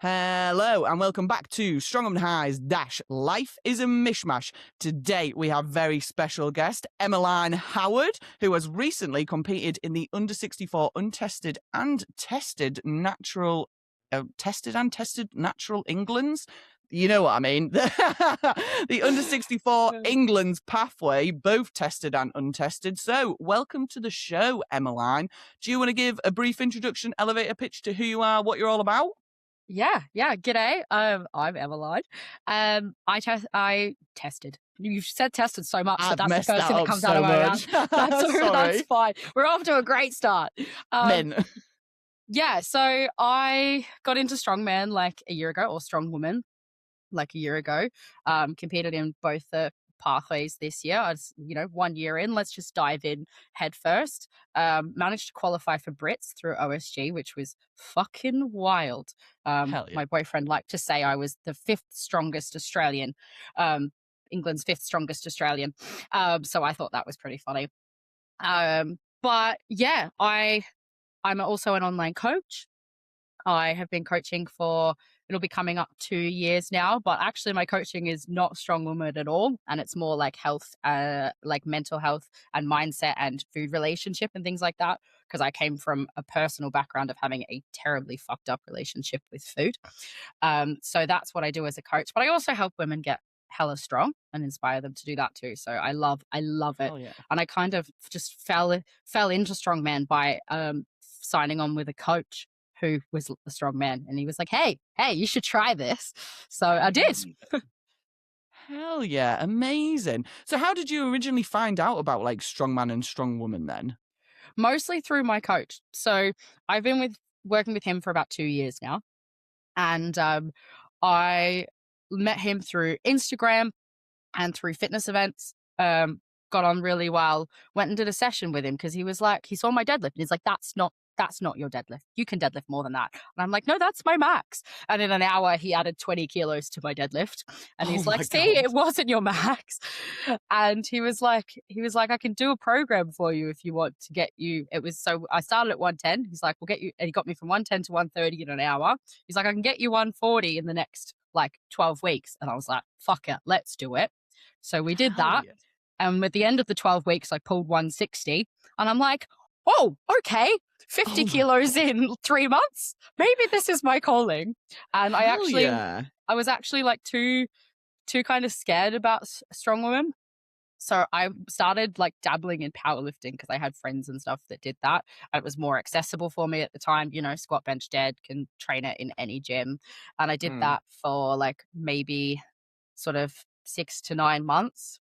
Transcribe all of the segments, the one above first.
Hello and welcome back to Strongwoman High's Life is a Mishmash. Today we have very special guest Emmeline Howard, who has recently competed in the under 64 untested and tested natural natural England's. You know what I mean? The under 64 England's pathway, both tested and untested. So welcome to the show, Emmeline. Do you want to give a brief introduction, elevator pitch to who you are, what you're all about? Yeah. G'day. I'm Emmeline. I tested. You've said tested so much that that's the first thing that comes out of my mouth. That's fine. We're off to a great start. Yeah. So I got into strongman like a year ago, or strongwoman like a year ago. Competed in both the pathways this year. I was, 1 year in. Let's just dive in head first. Managed to qualify for Brits through OSG, which was fucking wild. Hell yeah. My boyfriend liked to say I was the fifth strongest Australian, England's fifth strongest Australian. So I thought that was pretty funny. But yeah, I'm also an online coach. I have been coaching it'll be coming up 2 years now, but actually my coaching is not strongwoman at all. And it's more like health, like mental health and mindset and food relationship and things like that. Because I came from a personal background of having a terribly fucked up relationship with food. So that's what I do as a coach. But I also help women get hella strong and inspire them to do that too. So I love it. Yeah. And I kind of just fell into strongman by signing on with a coach who was a strong man, and he was like, hey, you should try this. So I did. Hell yeah, amazing. So how did you originally find out about like strongman and strongwoman then? Mostly through my coach. So I've been working with him for about 2 years now. And I met him through Instagram and through fitness events. Got on really well, went and did a session with him because he was like, he saw my deadlift and he's like, that's not your deadlift. You can deadlift more than that. And I'm like, no, that's my max. And in an hour, he added 20 kilos to my deadlift. And he's like, see, it wasn't your max. And he was like, I can do a program for you if you want to get you. So I started at 110. He's like, we'll get you. And he got me from 110 to 130 in an hour. He's like, I can get you 140 in the next like 12 weeks. And I was like, fuck it, let's do it. So we did that. Yeah. And at the end of the 12 weeks, I pulled 160. And I'm like, oh, okay. 50 kilos in 3 months. Maybe this is my calling. And I was actually like too kind of scared about strongwoman. So I started like dabbling in powerlifting because I had friends and stuff that did that. And it was more accessible for me at the time, squat, bench, dead, can train it in any gym. And I did that for like maybe sort of 6 to 9 months.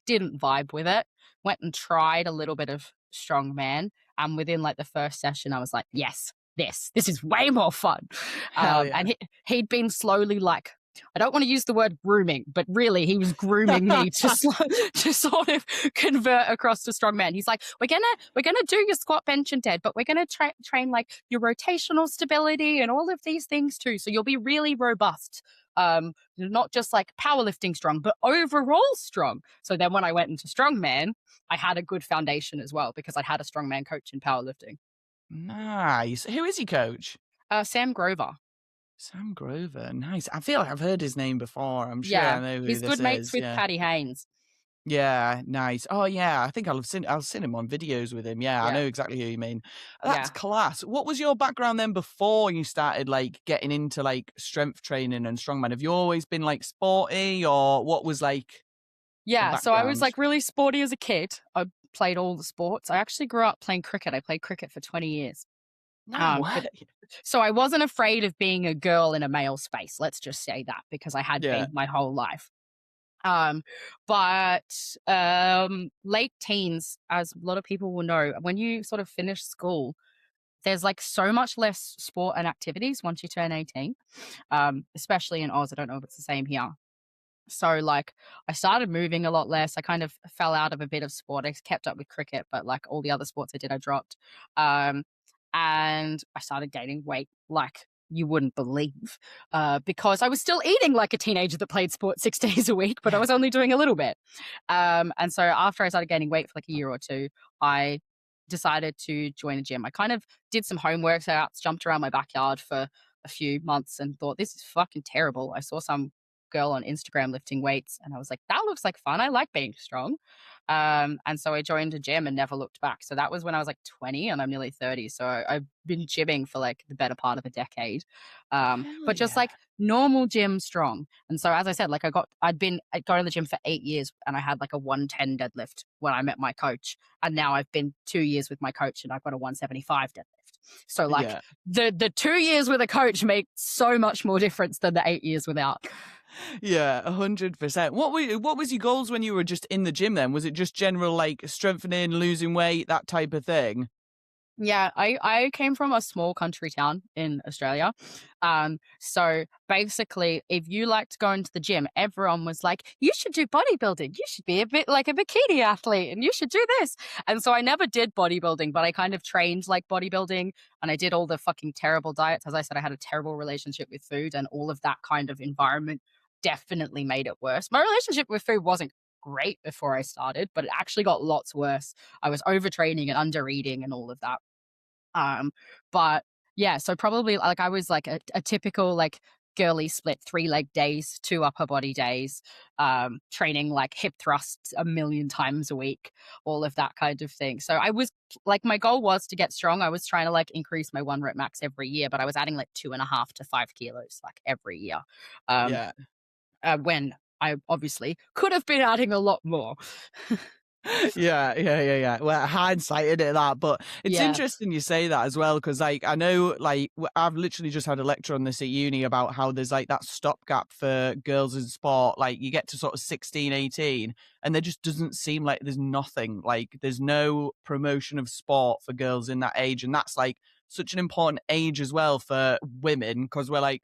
Didn't vibe with it. Went and tried a little bit of strongman. And within like the first session, I was like, yes, this is way more fun. And he'd been slowly like, I don't want to use the word grooming, but really he was grooming me to sort of convert across to strongman. He's like, we're gonna do your squat, bench, and dead, but we're gonna train like your rotational stability and all of these things too. So you'll be really robust. Not just like powerlifting strong, but overall strong. So then when I went into strongman, I had a good foundation as well because I had a strongman coach in powerlifting. Nice. Who is he, coach? Sam Grover. Sam Grover. Nice. I feel like I've heard his name before. I'm sure I know who this is. He's good mates with Paddy Haynes. Yeah, nice. Oh yeah, I think I've seen him on videos with him. Yeah, I know exactly who you mean. That's class. What was your background then before you started like getting into like strength training and strongman? Have you always been like sporty, or what was like? Yeah, so I was like really sporty as a kid. I played all the sports. I actually grew up playing cricket. I played cricket for 20 years. So I wasn't afraid of being a girl in a male space. Let's just say that because I had been my whole life. But late teens, as a lot of people will know, when you sort of finish school, there's like so much less sport and activities once you turn 18, especially in Oz. I don't know if it's the same here. So like I started moving a lot less. I kind of fell out of a bit of sport. I kept up with cricket, but like all the other sports I did, I dropped. And I started gaining weight like you wouldn't believe, because I was still eating like a teenager that played sport 6 days a week, but I was only doing a little bit. And so after I started gaining weight for like a year or two, I decided to join a gym. I kind of did some homework, so I jumped around my backyard for a few months and thought, this is fucking terrible. I saw some girl on Instagram lifting weights and I was like, that looks like fun. I like being strong. And so I joined a gym and never looked back. So that was when I was like 20 and I'm nearly 30. So I've been gymming for like the better part of a decade. Hell But just yeah. like normal gym strong. And so as I said, like I'd going to the gym for 8 years and I had like a 110 deadlift when I met my coach. And now I've been 2 years with my coach and I've got a 175 deadlift. So like Yeah. the 2 years with a coach make so much more difference than the 8 years without. Yeah, 100%. What was your goals when you were just in the gym then? Was it just general like strengthening, losing weight, that type of thing? Yeah, I came from a small country town in Australia. So basically, if you liked going to the gym, everyone was like, you should do bodybuilding. You should be a bit like a bikini athlete and you should do this. And so I never did bodybuilding, but I kind of trained like bodybuilding and I did all the fucking terrible diets. As I said, I had a terrible relationship with food and all of that kind of environment definitely made it worse. My relationship with food wasn't great before I started, but it actually got lots worse. I was overtraining and under eating and all of that. But yeah, so probably like I was like a typical like girly split 3 leg days, 2 upper body days, training like hip thrusts a million times a week, all of that kind of thing. So I was like, my goal was to get strong. I was trying to like increase my 1 rep max every year, but I was adding like 2.5 to 5 kilos like every year. Um, Yeah. when I obviously could have been adding a lot more. Yeah. Well, hindsight in it that, but it's Yeah, interesting you say that as well because, like, I know, like, I've literally just had a lecture on this at uni about how there's like that stopgap for girls in sport. Like, you get to sort of 16, 18, and there just doesn't seem like there's nothing. Like, there's no promotion of sport for girls in that age, and that's like such an important age as well for women because we're like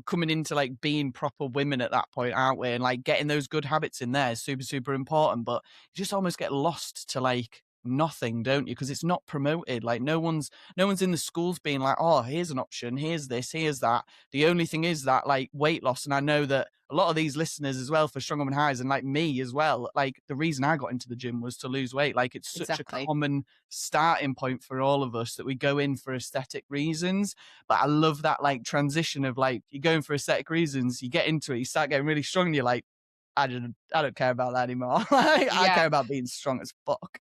coming into like being proper women at that point, aren't we? And like getting those good habits in there is super, super important. But you just almost get lost to like nothing, don't you? Because it's not promoted. Like no one's in the schools being like, oh, here's an option, here's this, here's that. The only thing is that like weight loss. And I know that a lot of these listeners as well for Strongwoman Highs and like me as well, like the reason I got into the gym was to lose weight. Like it's such a exactly. common starting point for all of us that we go in for aesthetic reasons. But I love that like transition of like you're going for aesthetic reasons, you get into it, you start getting really strong, and you're like, I don't care about that anymore. Like, I Yeah. care about being strong as fuck.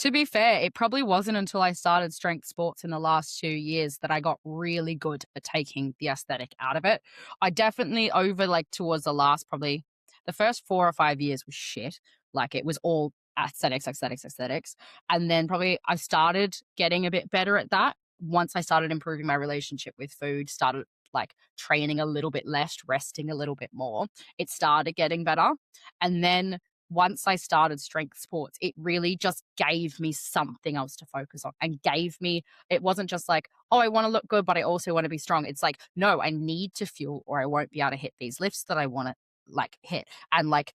To be fair, it probably wasn't until I started strength sports in the last 2 years that I got really good at taking the aesthetic out of it. I definitely over like towards the last probably the first 4 or 5 years was shit. Like it was all aesthetics, aesthetics, aesthetics. And then probably I started getting a bit better at that once I started improving my relationship with food, started like training a little bit less, resting a little bit more. It started getting better. And then once I started strength sports, it really just gave me something else to focus on and gave me, it wasn't just like, oh, I want to look good, but I also want to be strong. It's like, no, I need to fuel or I won't be able to hit these lifts that I want to like hit. And like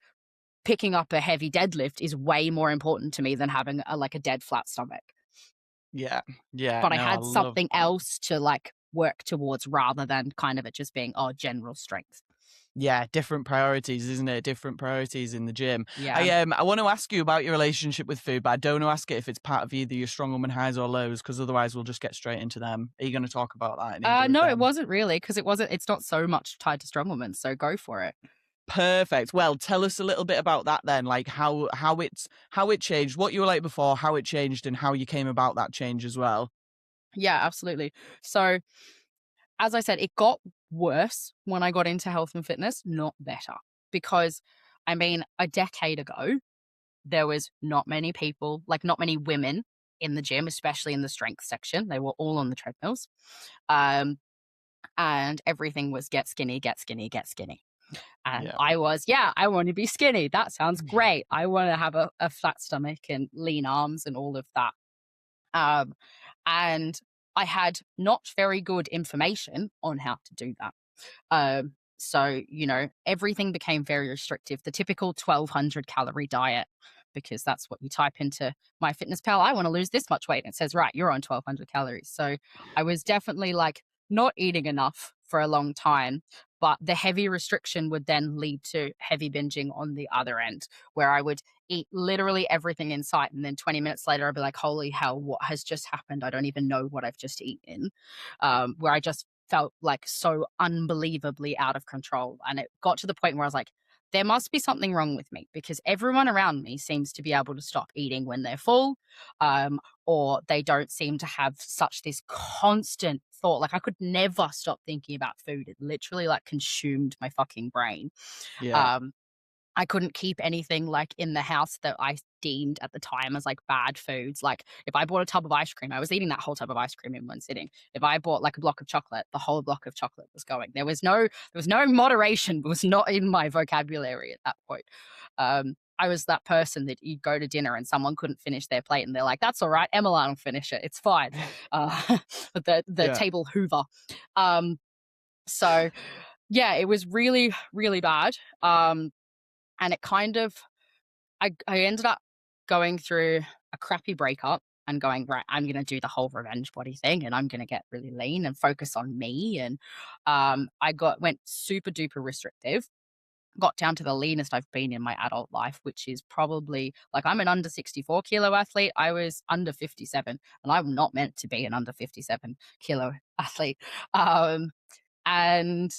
picking up a heavy deadlift is way more important to me than having a, like a dead flat stomach. Yeah. Yeah. But I No, I had love something that. else to like work towards rather than kind of it just being, oh, general strength. Yeah, different priorities, isn't it? Different priorities in the gym. Yeah. I want to ask you about your relationship with food, but I don't want to ask it if it's part of either your strong woman highs or lows, because otherwise we'll just get straight into them. Are you going to talk about that in either of No, it them? wasn't really because it's not so much tied to strong women. So go for it. Perfect. Well, tell us a little bit about that then, like how it changed, what you were like before, how it changed, and how you came about that change as well. Yeah, absolutely. So, as I said, it got worse when I got into health and fitness, not better. Because, I mean, a decade ago, there was not many people, like not many women in the gym, especially in the strength section. They were all on the treadmills. Um, and everything was get skinny, get skinny, get skinny. And Yeah. I was, yeah, I want to be skinny. That sounds great. I want to have a flat stomach and lean arms and all of that. Um, and I had not very good information on how to do that. So, you know, everything became very restrictive. The typical 1,200 calorie diet, because that's what you type into MyFitnessPal. I want to lose this much weight. And it says, right, you're on 1,200 calories. So I was definitely like not eating enough for a long time. But the heavy restriction would then lead to heavy binging on the other end, where I would eat literally everything in sight. And then 20 minutes later, I'd be like, holy hell, what has just happened? I don't even know what I've just eaten. Where I just felt like so unbelievably out of control. And it got to the point where I was like, there must be something wrong with me because everyone around me seems to be able to stop eating when they're full, or they don't seem to have such this constant thought. Like I could never stop thinking about food. It literally like consumed my fucking brain. Yeah. Um, I couldn't keep anything, like, in the house that I deemed at the time as, like, bad foods. Like, if I bought a tub of ice cream, I was eating that whole tub of ice cream in one sitting. If I bought, like, a block of chocolate, the whole block of chocolate was going. There was no moderation, was not in my vocabulary at that point. I was that person that you'd go to dinner and someone couldn't finish their plate, and they're like, "That's all right, Emmeline will finish it. It's fine." Uh, the Yeah. table hoover. Um, so, yeah, it was really, really bad. And it kind of I ended up going through a crappy breakup and going, right, I'm gonna do the whole revenge body thing and I'm gonna get really lean and focus on me. And went super duper restrictive, got down to the leanest I've been in my adult life, which is probably like I'm an under 64 kilo athlete. I was under 57, and I'm not meant to be an under 57 kilo athlete. And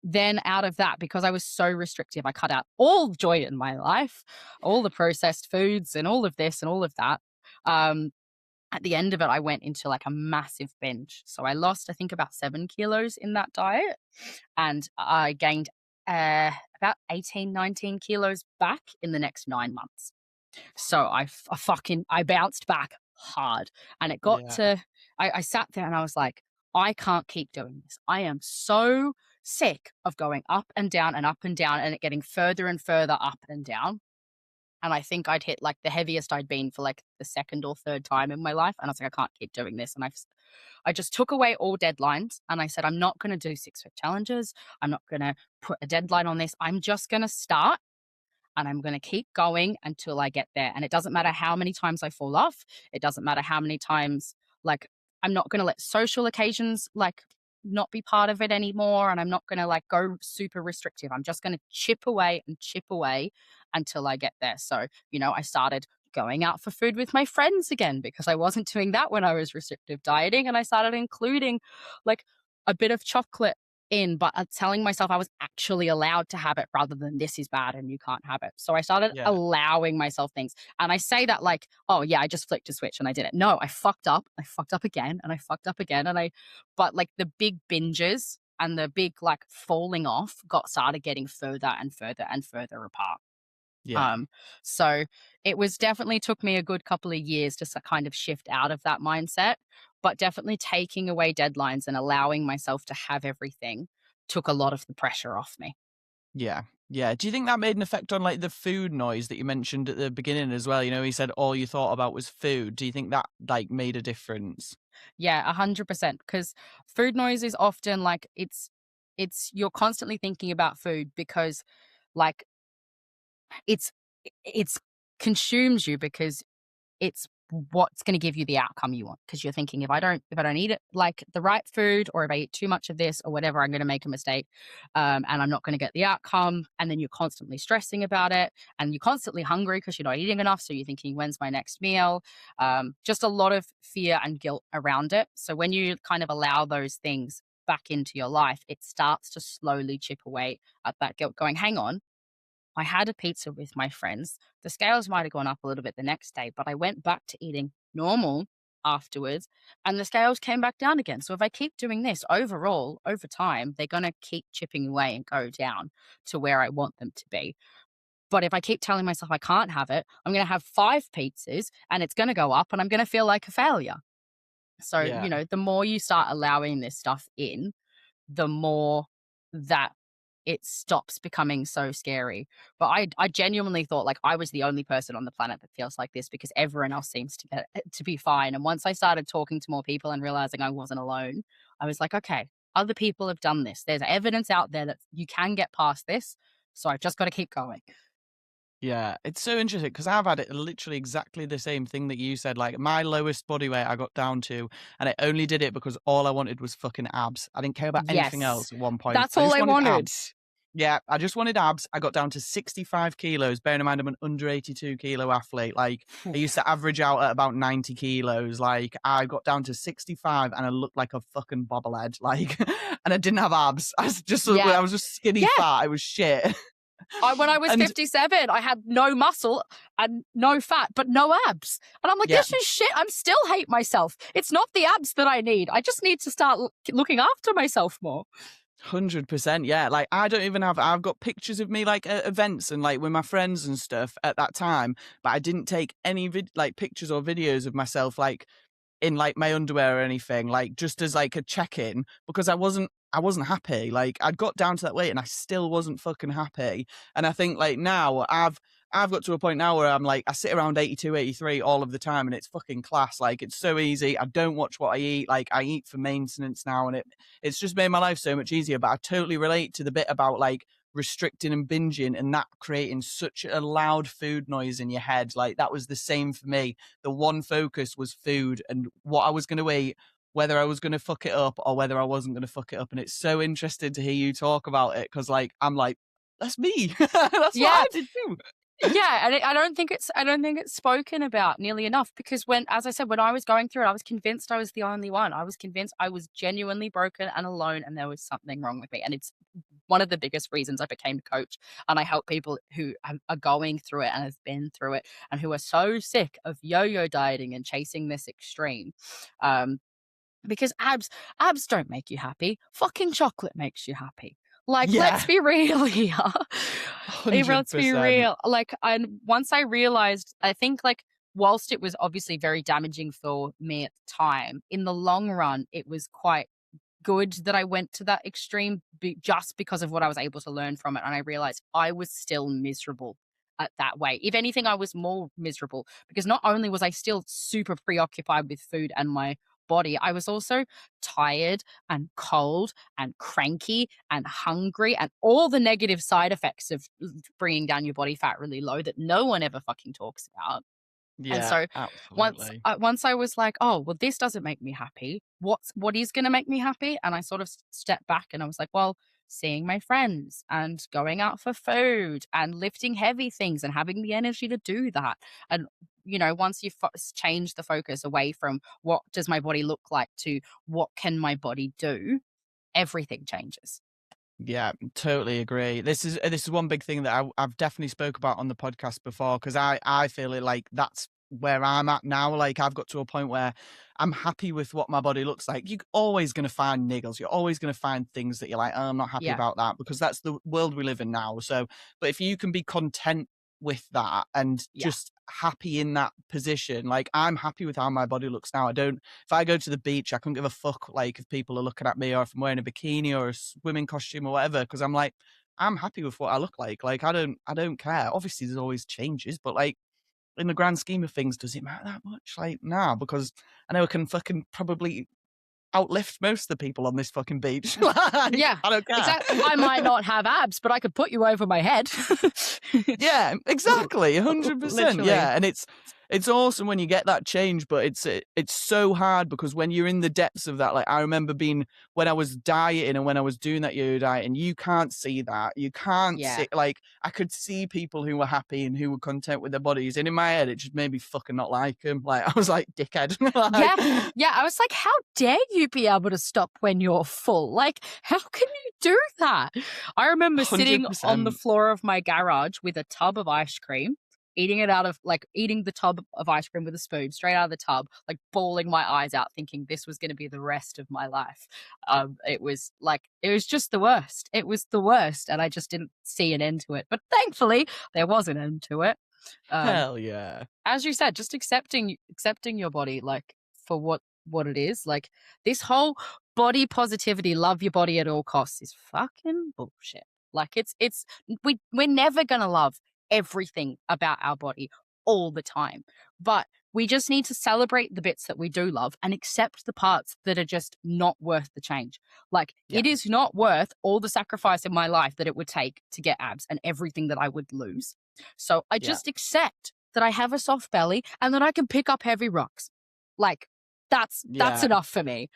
then out of that, because I was so restrictive, I cut out all joy in my life, all the processed foods and all of this and all of that. At the end of it, I went into like a massive binge. So I lost, I think, about 7 kilos in that diet. And I gained about 18, 19 kilos back in the next 9 months. So I bounced back hard. And it got Yeah. to, I sat there and I was like, I can't keep doing this. I am so sick of going up and down and up and down and it getting further and further up and down. And I think I'd hit like the heaviest I'd been for like the second or third time in my life. And I was like, I can't keep doing this. And I just took away all deadlines and I said, I'm not going to do 6-week challenges. I'm not going to put a deadline on this. I'm just going to start and I'm going to keep going until I get there. And it doesn't matter how many times I fall off. It doesn't matter how many times, like, I'm not going to let social occasions, like, not be part of it anymore. And I'm not going to, like, go super restrictive. I'm just going to chip away and chip away until I get there. So, I started going out for food with my friends again because I wasn't doing that when I was restrictive dieting. And I started including, like, a bit of chocolate in, but telling myself I was actually allowed to have it rather than this is bad and you can't have it. So I started Yeah. allowing myself things. And I say that like, oh yeah, I just flicked a switch and I did it. No, I fucked up. I fucked up again and I fucked up again. But like the big binges and the big like falling off started getting further and further and further apart. Yeah. So it was definitely took me a good couple of years to kind of shift out of that mindset, but definitely taking away deadlines and allowing myself to have everything took a lot of the pressure off me. Yeah. Yeah. Do you think that made an effect on like the food noise that you mentioned at the beginning as well? He said all you thought about was food. Do you think that like made a difference? Yeah, 100%. Because food noise is often like you're constantly thinking about food because like it's consumes you because it's what's going to give you the outcome you want because you're thinking if I don't eat it like the right food or if I eat too much of this or whatever, I'm going to make a mistake, and I'm not going to get the outcome. And then you're constantly stressing about it and you're constantly hungry because you're not eating enough, so you're thinking when's my next meal. Just a lot of fear and guilt around it. So when you kind of allow those things back into your life, it starts to slowly chip away at that guilt, going, hang on, I had a pizza with my friends. The scales might have gone up a little bit the next day, but I went back to eating normal afterwards and the scales came back down again. So if I keep doing this overall, over time, they're going to keep chipping away and go down to where I want them to be. But if I keep telling myself I can't have it, I'm going to have 5 pizzas and it's going to go up and I'm going to feel like a failure. So, Yeah. the more you start allowing this stuff in, the more that it stops becoming so scary. But I genuinely thought like I was the only person on the planet that feels like this because everyone else seems to be fine. And once I started talking to more people and realizing I wasn't alone, I was like, okay, other people have done this. There's evidence out there that you can get past this. So I've just got to keep going. Yeah, it's so interesting because I've had it literally exactly the same thing that you said. Like my lowest body weight I got down to, and I only did it because all I wanted was fucking abs. I didn't care about anything Yes. else at one point. That's I all just I wanted wanted. abs. Yeah, I just wanted abs. I got down to 65 kilos. Bearing in mind I'm an under 82 kilo athlete. Like I used to average out at about 90 kilos. Like I got down to 65 and I looked like a fucking bobblehead. Like, and I didn't have abs. I was just skinny fat. It was shit. When I was 57, I had no muscle and no fat, but no abs. And I'm like, this is shit. I'm still hate myself. It's not the abs that I need. I just need to start looking after myself more. 100%, yeah. Like I don't even I've got pictures of me like at events and like with my friends and stuff at that time, but I didn't take any pictures or videos of myself like in like my underwear or anything, like just as like a check-in, because I wasn't happy. Like I'd got down to that weight and I still wasn't fucking happy. And I think like now I've got to a point now where I'm like, I sit around 82, 83 all of the time and it's fucking class. Like it's so easy. I don't watch what I eat. Like I eat for maintenance now and it's just made my life so much easier. But I totally relate to the bit about like restricting and binging and that creating such a loud food noise in your head. Like that was the same for me. The one focus was food and what I was going to eat, whether I was going to fuck it up or whether I wasn't going to fuck it up. And it's so interesting to hear you talk about it because like I'm like, that's me. That's what I did too. Yeah, and I don't think it's spoken about nearly enough because as I said, when I was going through it, I was convinced I was the only one. I was convinced I was genuinely broken and alone and there was something wrong with me. And it's one of the biggest reasons I became a coach. And I help people who are going through it and have been through it and who are so sick of yo-yo dieting and chasing this extreme. Because abs don't make you happy. Fucking chocolate makes you happy. Like, let's be real here. Let's be real. Like, and once I realized, I think like, whilst it was obviously very damaging for me at the time, in the long run, it was quite good that I went to that extreme just because of what I was able to learn from it. And I realized I was still miserable at that way. If anything, I was more miserable because not only was I still super preoccupied with food and my body, I was also tired and cold and cranky and hungry and all the negative side effects of bringing down your body fat really low that no one ever fucking talks about. Yeah, and so absolutely. once I was like, oh, well, this doesn't make me happy. What is going to make me happy? And I sort of stepped back and I was like, well, seeing my friends and going out for food and lifting heavy things and having the energy to do that. And, you know, once you change the focus away from what does my body look like to what can my body do, everything changes. Yeah, totally agree. This is one big thing that I've definitely spoke about on the podcast before because I feel it like that's where I'm at now. Like I've got to a point where I'm happy with what my body looks like. You're always going to find niggles. You're always going to find things that you're like, oh, I'm not happy about that because that's the world we live in now. So, but if you can be content with that and just happy in that position, like I'm happy with how my body looks now. If I go to the beach, I couldn't give a fuck like if people are looking at me or if I'm wearing a bikini or a swimming costume or whatever, because I'm like, I'm happy with what I look like. Like I don't care. Obviously there's always changes, but like in the grand scheme of things, does it matter that much? Like, nah, because I know I can fucking probably outlift most of the people on this fucking beach. Like, I don't care. Exactly. I might not have abs, but I could put you over my head. Yeah, exactly. 100%. Yeah. And it's awesome when you get that change, but it's so hard because when you're in the depths of that, like I remember when I was dieting and when I was doing that yo-yo diet, and you can't see that. You can't see, like I could see people who were happy and who were content with their bodies. And in my head, it just made me fucking not like them. Like I was like, dickhead. Like, yeah. I was like, how dare you be able to stop when you're full? Like, how can you do that? I remember 100%. Sitting on the floor of my garage with a tub of ice cream, eating the tub of ice cream with a spoon straight out of the tub, like bawling my eyes out, thinking this was going to be the rest of my life. It was just the worst. It was the worst. And I just didn't see an end to it. But thankfully there was an end to it. Hell yeah. As you said, just accepting your body, like for what it is. Like this whole body positivity, love your body at all costs is fucking bullshit. Like we're never going to love everything about our body all the time, but we just need to celebrate the bits that we do love and accept the parts that are just not worth the change. Like it is not worth all the sacrifice in my life that it would take to get abs and everything that I would lose. So I just accept that I have a soft belly and that I can pick up heavy rocks. Like that's enough for me.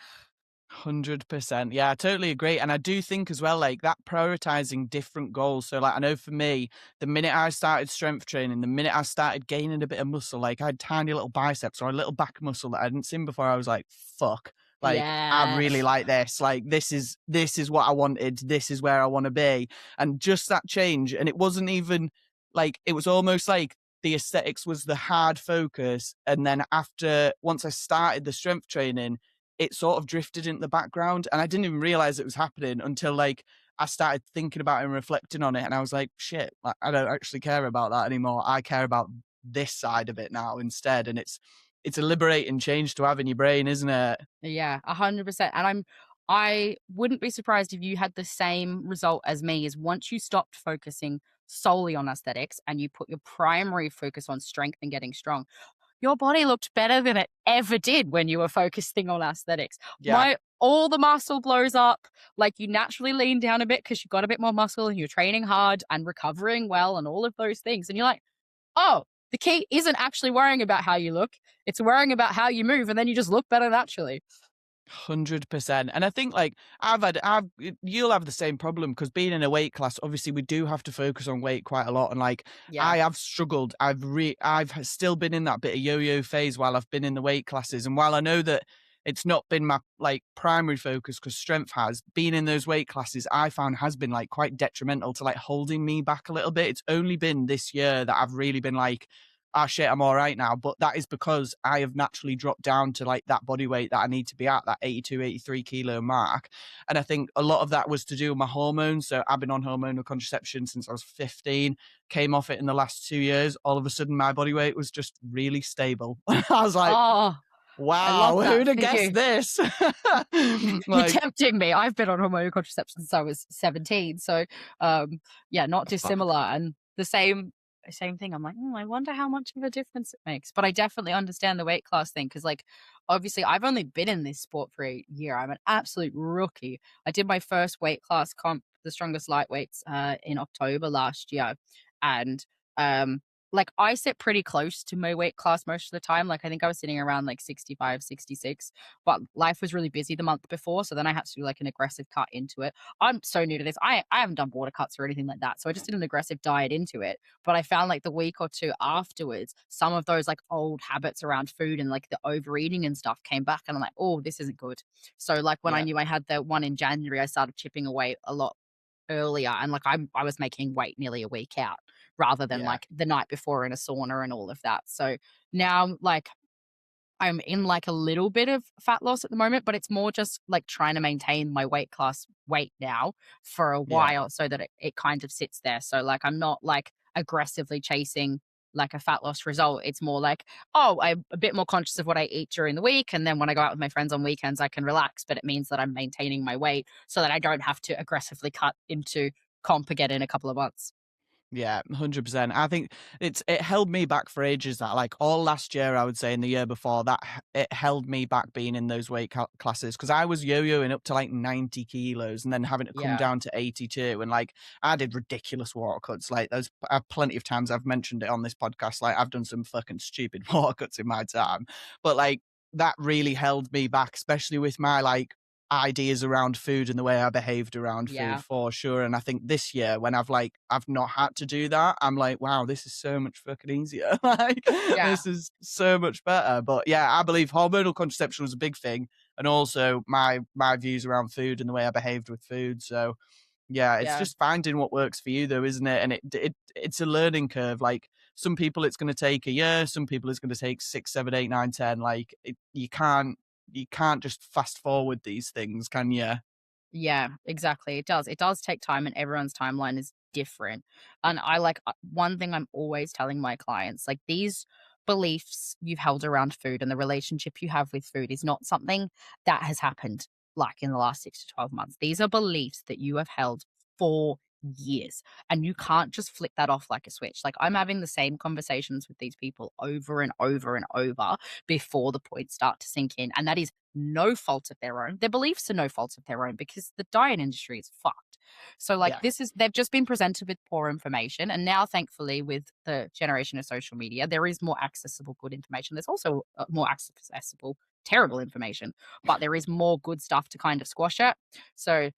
100%. Yeah, I totally agree. And I do think as well, like that prioritizing different goals. So, like, I know for me, the minute I started strength training, the minute I started gaining a bit of muscle, like I had tiny little biceps or a little back muscle that I hadn't seen before, I was like, fuck. Like, I really Yes. like this. Like, this is what I wanted. This is where I want to be. And just that change. And it wasn't even like, it was almost like the aesthetics was the hard focus. And then once I started the strength training, it sort of drifted into the background, and I didn't even realize it was happening until like I started thinking about it and reflecting on it, and I was like, shit, like, I don't actually care about that anymore. I care about this side of it now instead. And it's a liberating change to have in your brain, isn't it? Yeah, 100%. And I wouldn't be surprised if you had the same result as me, is once you stopped focusing solely on aesthetics and you put your primary focus on strength and getting strong, your body looked better than it ever did when you were focusing on aesthetics. Yeah. All the muscle blows up, like you naturally lean down a bit because you've got a bit more muscle and you're training hard and recovering well and all of those things. And you're like, oh, the key isn't actually worrying about how you look. It's worrying about how you move, and then you just look better naturally. 100%. And I think like you'll have the same problem because being in a weight class, obviously we do have to focus on weight quite a lot. And like Yeah. I have struggled. I've still been in that bit of yo-yo phase while I've been in the weight classes. And while I know that it's not been my like primary focus because strength has, being in those weight classes, I found has been like quite detrimental to like holding me back a little bit. It's only been this year that I've really been like, ah, shit, I'm all right now. But that is because I have naturally dropped down to like that body weight that I need to be at, that 82, 83 kilo mark. And I think a lot of that was to do with my hormones. So I've been on hormonal contraception since I was 15, came off it in the last 2 years. All of a sudden, my body weight was just really stable. I was like, Oh, I love wow, that who'd have for guessed you. this? You're Like, tempting me. I've been on hormonal contraception since I was 17. So, yeah, not fuck. dissimilar. And the same thing. I'm like, I wonder how much of a difference it makes. But I definitely understand the weight class thing because, like, obviously, I've only been in this sport for a year. I'm an absolute rookie. I did my first weight class comp, the strongest lightweights, in October last year, and um, like I sit pretty close to my weight class most of the time. Like I think I was sitting around like 65, 66, but life was really busy the month before. So then I had to do like an aggressive cut into it. I'm so new to this. I haven't done water cuts or anything like that. So I just did an aggressive diet into it. But I found like the week or two afterwards, some of those like old habits around food and like the overeating and stuff came back. And I'm like, oh, this isn't good. So like when I Yeah, knew I had the one in January, I started chipping away a lot earlier, and like I was making weight nearly a week out rather than yeah, like the night before in a sauna and all of that. So now like I'm in like a little bit of fat loss at the moment, but it's more just like trying to maintain my weight class weight now for a yeah. while so that it kind of sits there. So like I'm not like aggressively chasing like a fat loss result. It's more like, oh, I'm a bit more conscious of what I eat during the week. And then when I go out with my friends on weekends, I can relax, but it means that I'm maintaining my weight so that I don't have to aggressively cut into comp again in a couple of months. Yeah, 100%. I think it held me back for ages. That like all last year, I would say, and the year before that, it held me back being in those weight classes because I was yo-yoing up to like 90 kilos and then having to come Yeah. down to 82. And like I did ridiculous water cuts. Like there's plenty of times I've mentioned it on this podcast. Like I've done some fucking stupid water cuts in my time, but like that really held me back, especially with my like ideas around food and the way I behaved around food Yeah. for sure. And I think this year when I've not had to do that, I'm like, wow, this is so much fucking easier. Like Yeah. this is so much better. But yeah, I believe hormonal contraception was a big thing. And also my views around food and the way I behaved with food. So yeah, it's Yeah. just finding what works for you though, isn't it? And it's a learning curve. Like some people it's going to take a year, some people it's going to take 6, 7, 8, 9, 10. Like you can't just fast forward these things, can you? Yeah, exactly. It does. It does take time, and everyone's timeline is different. And I like one thing I'm always telling my clients, like these beliefs you've held around food and the relationship you have with food is not something that has happened like in the last 6 to 12 months. These are beliefs that you have held for years, and you can't just flick that off like a switch. Like I'm having the same conversations with these people over and over and over before the points start to sink in. And that is no fault of their own. Their beliefs are no fault of their own because the diet industry is fucked. So like Yeah. they've just been presented with poor information. And now thankfully with the generation of social media, there is more accessible good information. There's also more accessible terrible information, but there is more good stuff to kind of squash it. So,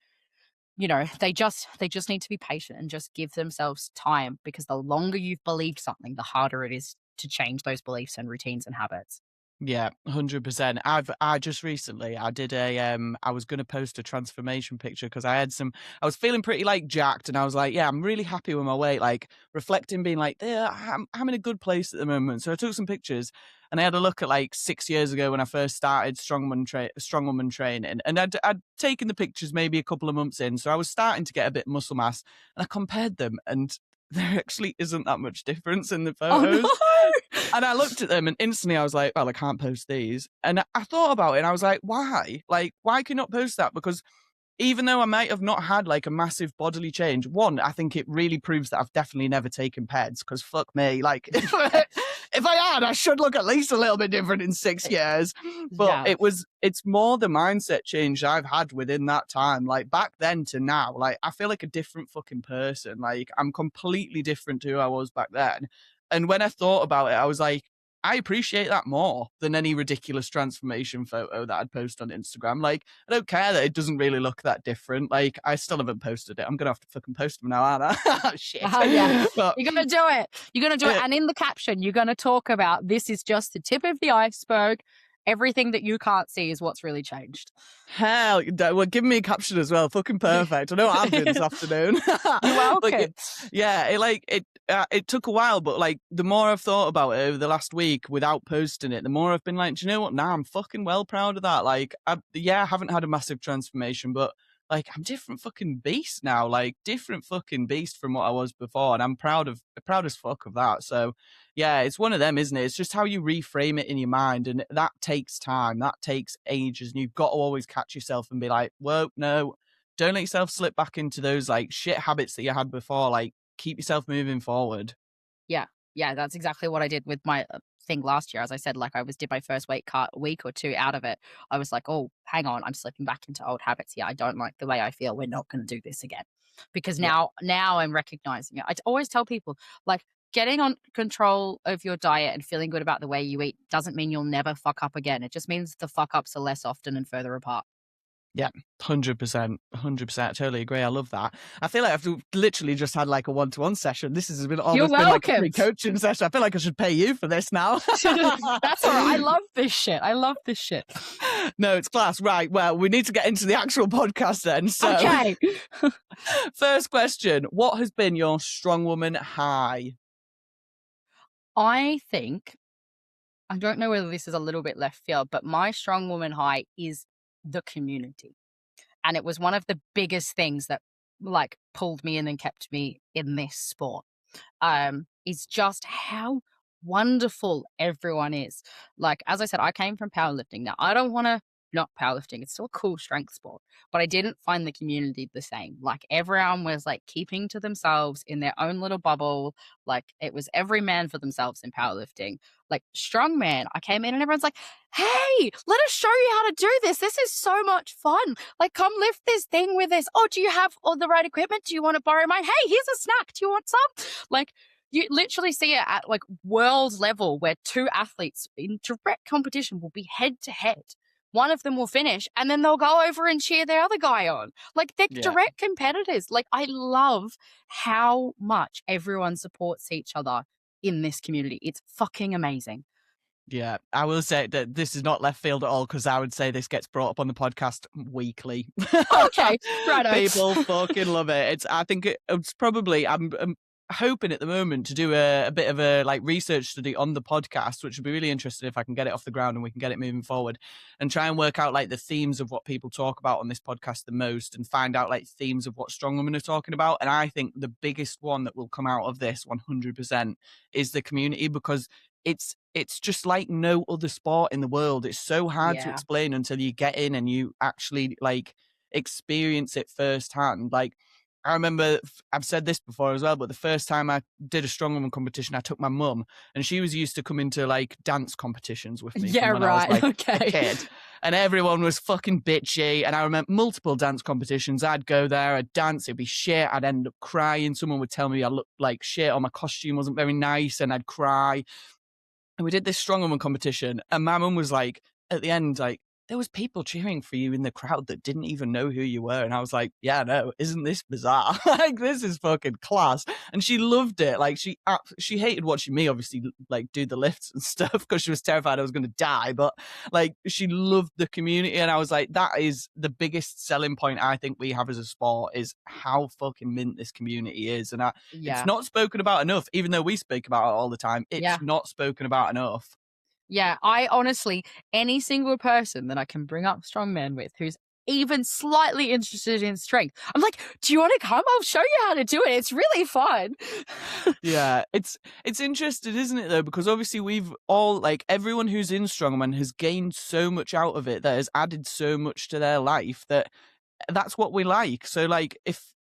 they just need to be patient and just give themselves time, because the longer you've believed something, the harder it is to change those beliefs and routines and habits. Yeah, 100%. I just recently I did I was gonna post a transformation picture because I was feeling pretty like jacked, and I was like, yeah, I'm really happy with my weight, like reflecting, being like, yeah, I'm in a good place at the moment. So I took some pictures and I had a look at like 6 years ago when I first started strongwoman training, and I'd taken the pictures maybe a couple of months in, so I was starting to get a bit of muscle mass, and I compared them, and there actually isn't that much difference in the Oh photos. no. And I looked at them and instantly I was like, well, I can't post these. And I thought about it and I was like, why? Like, why can you not post that? Because even though I might have not had like a massive bodily change, one, I think it really proves that I've definitely never taken peds, because fuck me, like if I had, I should look at least a little bit different in 6 years. But Yeah. it's more the mindset change I've had within that time. Like back then to now, like I feel like a different fucking person. Like I'm completely different to who I was back then. And when I thought about it, I was like, I appreciate that more than any ridiculous transformation photo that I'd post on Instagram. Like, I don't care that it doesn't really look that different. Like, I still haven't posted it. I'm going to have to fucking post them now, aren't I? Shit. Yeah. But, You're going to do it. You're going to do it. And in the caption, you're going to talk about, this is just the tip of the iceberg. Everything that you can't see is what's really changed. Hell, well, give me a caption as well. Fucking perfect. I know what I'm doing this afternoon. You're welcome. It took a while, but like the more I've thought about it over the last week without posting it, the more I've been like, do you know what? Now I'm fucking well proud of that. Like, I haven't had a massive transformation, but like I'm different fucking beast now. Like different fucking beast from what I was before, and I'm proud as fuck of that. So yeah, it's one of them, isn't it? It's just how you reframe it in your mind, and that takes time. That takes ages, and you've got to always catch yourself and be like, whoa, no, don't let yourself slip back into those like shit habits that you had before. Like, keep yourself moving forward. Yeah, that's exactly what I did with my thing last year. As I said, like I did my first weight cut a week or two out of it. I was like, oh, hang on, I'm slipping back into old habits here. I don't like the way I feel. We're not going to do this again. Because now I'm recognizing it. I always tell people, like, getting on control of your diet and feeling good about the way you eat doesn't mean you'll never fuck up again. It just means the fuck ups are less often and further apart. Yeah, 100%. 100%. I totally agree. I love that. I feel like I've literally just had like a one-to-one session. This has been almost been like a free coaching session. I feel like I should pay you for this now. That's all right. I love this shit. No, it's class. Right. Well, we need to get into the actual podcast then. So, okay. First question. What has been your Strongwoman high? I think, I don't know whether this is a little bit left field, but my Strongwoman high is the community. And it was one of the biggest things that like pulled me in and kept me in this sport. Is just how wonderful everyone is. Like, as I said, I came from powerlifting. Now, I don't want to not powerlifting. It's still a cool strength sport, but I didn't find the community the same. Like, everyone was like keeping to themselves in their own little bubble. Like, it was every man for themselves in powerlifting. Like, strongman, I came in and everyone's like, hey, let us show you how to do this. This is so much fun. Like, come lift this thing with us. Oh, do you have all the right equipment? Do you want to borrow mine? Hey, here's a snack. Do you want some? Like, you literally see it at like world level where two athletes in direct competition will be head to head. One of them will finish and then they'll go over and cheer their other guy on. Like, they're direct competitors. Like, I love how much everyone supports each other in this community. It's fucking amazing. Yeah, I will say that this is not left field at all, because I would say this gets brought up on the podcast weekly. Okay, right. People fucking love it. I think it's probably, I'm hoping at the moment to do a bit of a like research study on the podcast, which would be really interesting if I can get it off the ground and we can get it moving forward, and try and work out like the themes of what people talk about on this podcast the most, and find out like themes of what Strongwomen are talking about. And I think the biggest one that will come out of this 100% is the community, because it's just like no other sport in the world. It's so hard to explain until you get in and you actually like experience it firsthand. Like, I remember, I've said this before as well, but the first time I did a strongwoman competition, I took my mum, and she was used to coming to like dance competitions with me. Yeah, when right. I was, like, a kid. And everyone was fucking bitchy. And I remember multiple dance competitions. I'd go there, I'd dance, it'd be shit. I'd end up crying. Someone would tell me I looked like shit or my costume wasn't very nice, and I'd cry. And we did this strongwoman competition, and my mum was like, at the end, like, there was people cheering for you in the crowd that didn't even know who you were. And I was like, yeah, no, isn't this bizarre? Like, this is fucking class. And she loved it. Like, she hated watching me, obviously, like, do the lifts and stuff because she was terrified I was going to die. But, like, she loved the community. And I was like, that is the biggest selling point I think we have as a sport, is how fucking mint this community is. And it's not spoken about enough, even though we speak about it all the time. It's not spoken about enough. Yeah, I honestly, any single person that I can bring up strongman with who's even slightly interested in strength, I'm like, do you want to come? I'll show you how to do it. It's really fun. Yeah, it's interesting, isn't it, though? Because obviously we've all, like, everyone who's in strongman has gained so much out of it, that has added so much to their life, that's what we like. So, like,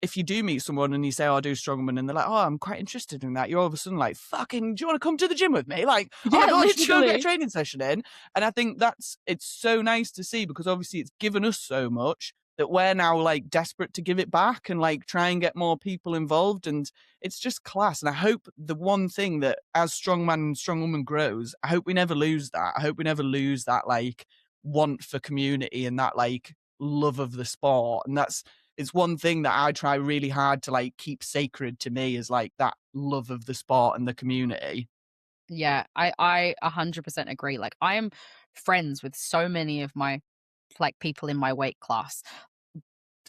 if you do meet someone and you say, oh, I do strongman, and they're like, oh, I'm quite interested in that, you're all of a sudden like, fucking, do you want to come to the gym with me? Like, oh my God, should we go get a training session in? And I think it's so nice to see, because obviously it's given us so much that we're now, like, desperate to give it back and, like, try and get more people involved. And it's just class. And I hope the one thing that, as strongman and strongwoman grows, I hope we never lose that. I hope we never lose that, like, want for community and that, like, love of the sport. And it's one thing that I try really hard to, like, keep sacred to me, is, like, that love of the sport and the community. Yeah, I 100% agree. Like, I am friends with so many of my, like, people in my weight class,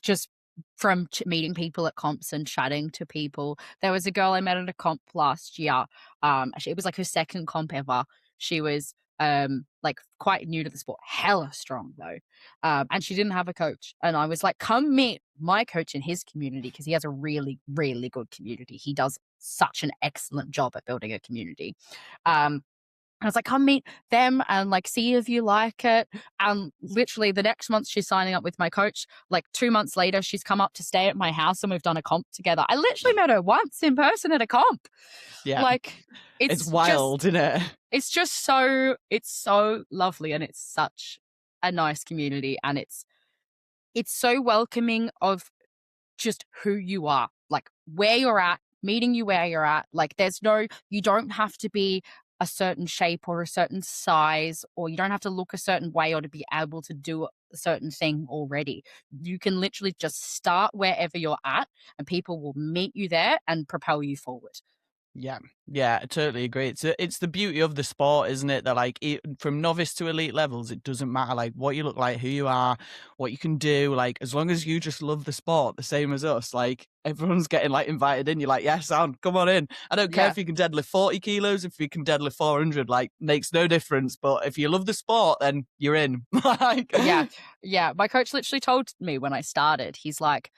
just from meeting people at comps and chatting to people. There was a girl I met at a comp last year. It was like her second comp ever. She was like quite new to the sport, hella strong though. And she didn't have a coach. And I was like, come meet my coach in his community, because he has a really, really good community. He does such an excellent job at building a community. I was like, come meet them and, like, see if you like it. And literally the next month she's signing up with my coach. Like 2 months later, she's come up to stay at my house and we've done a comp together. I literally met her once in person at a comp. Yeah. Like, it's wild, isn't it? It's just it's so lovely, and it's such a nice community, and it's so welcoming of just who you are, like where you're at, meeting you where you're at. Like, you don't have to be a certain shape or a certain size, or you don't have to look a certain way or to be able to do a certain thing already. You can literally just start wherever you're at, and people will meet you there and propel you forward. Yeah, I totally agree. It's the beauty of the sport, isn't it? That, like, from novice to elite levels, it doesn't matter, like, what you look like, who you are, what you can do. Like, as long as you just love the sport the same as us, like, everyone's getting, like, invited in. You're like, yeah, sound, come on in. I don't care if you can deadlift 40 kilos, if you can deadlift 400, like, makes no difference. But if you love the sport, then you're in. Yeah. My coach literally told me when I started, he's like,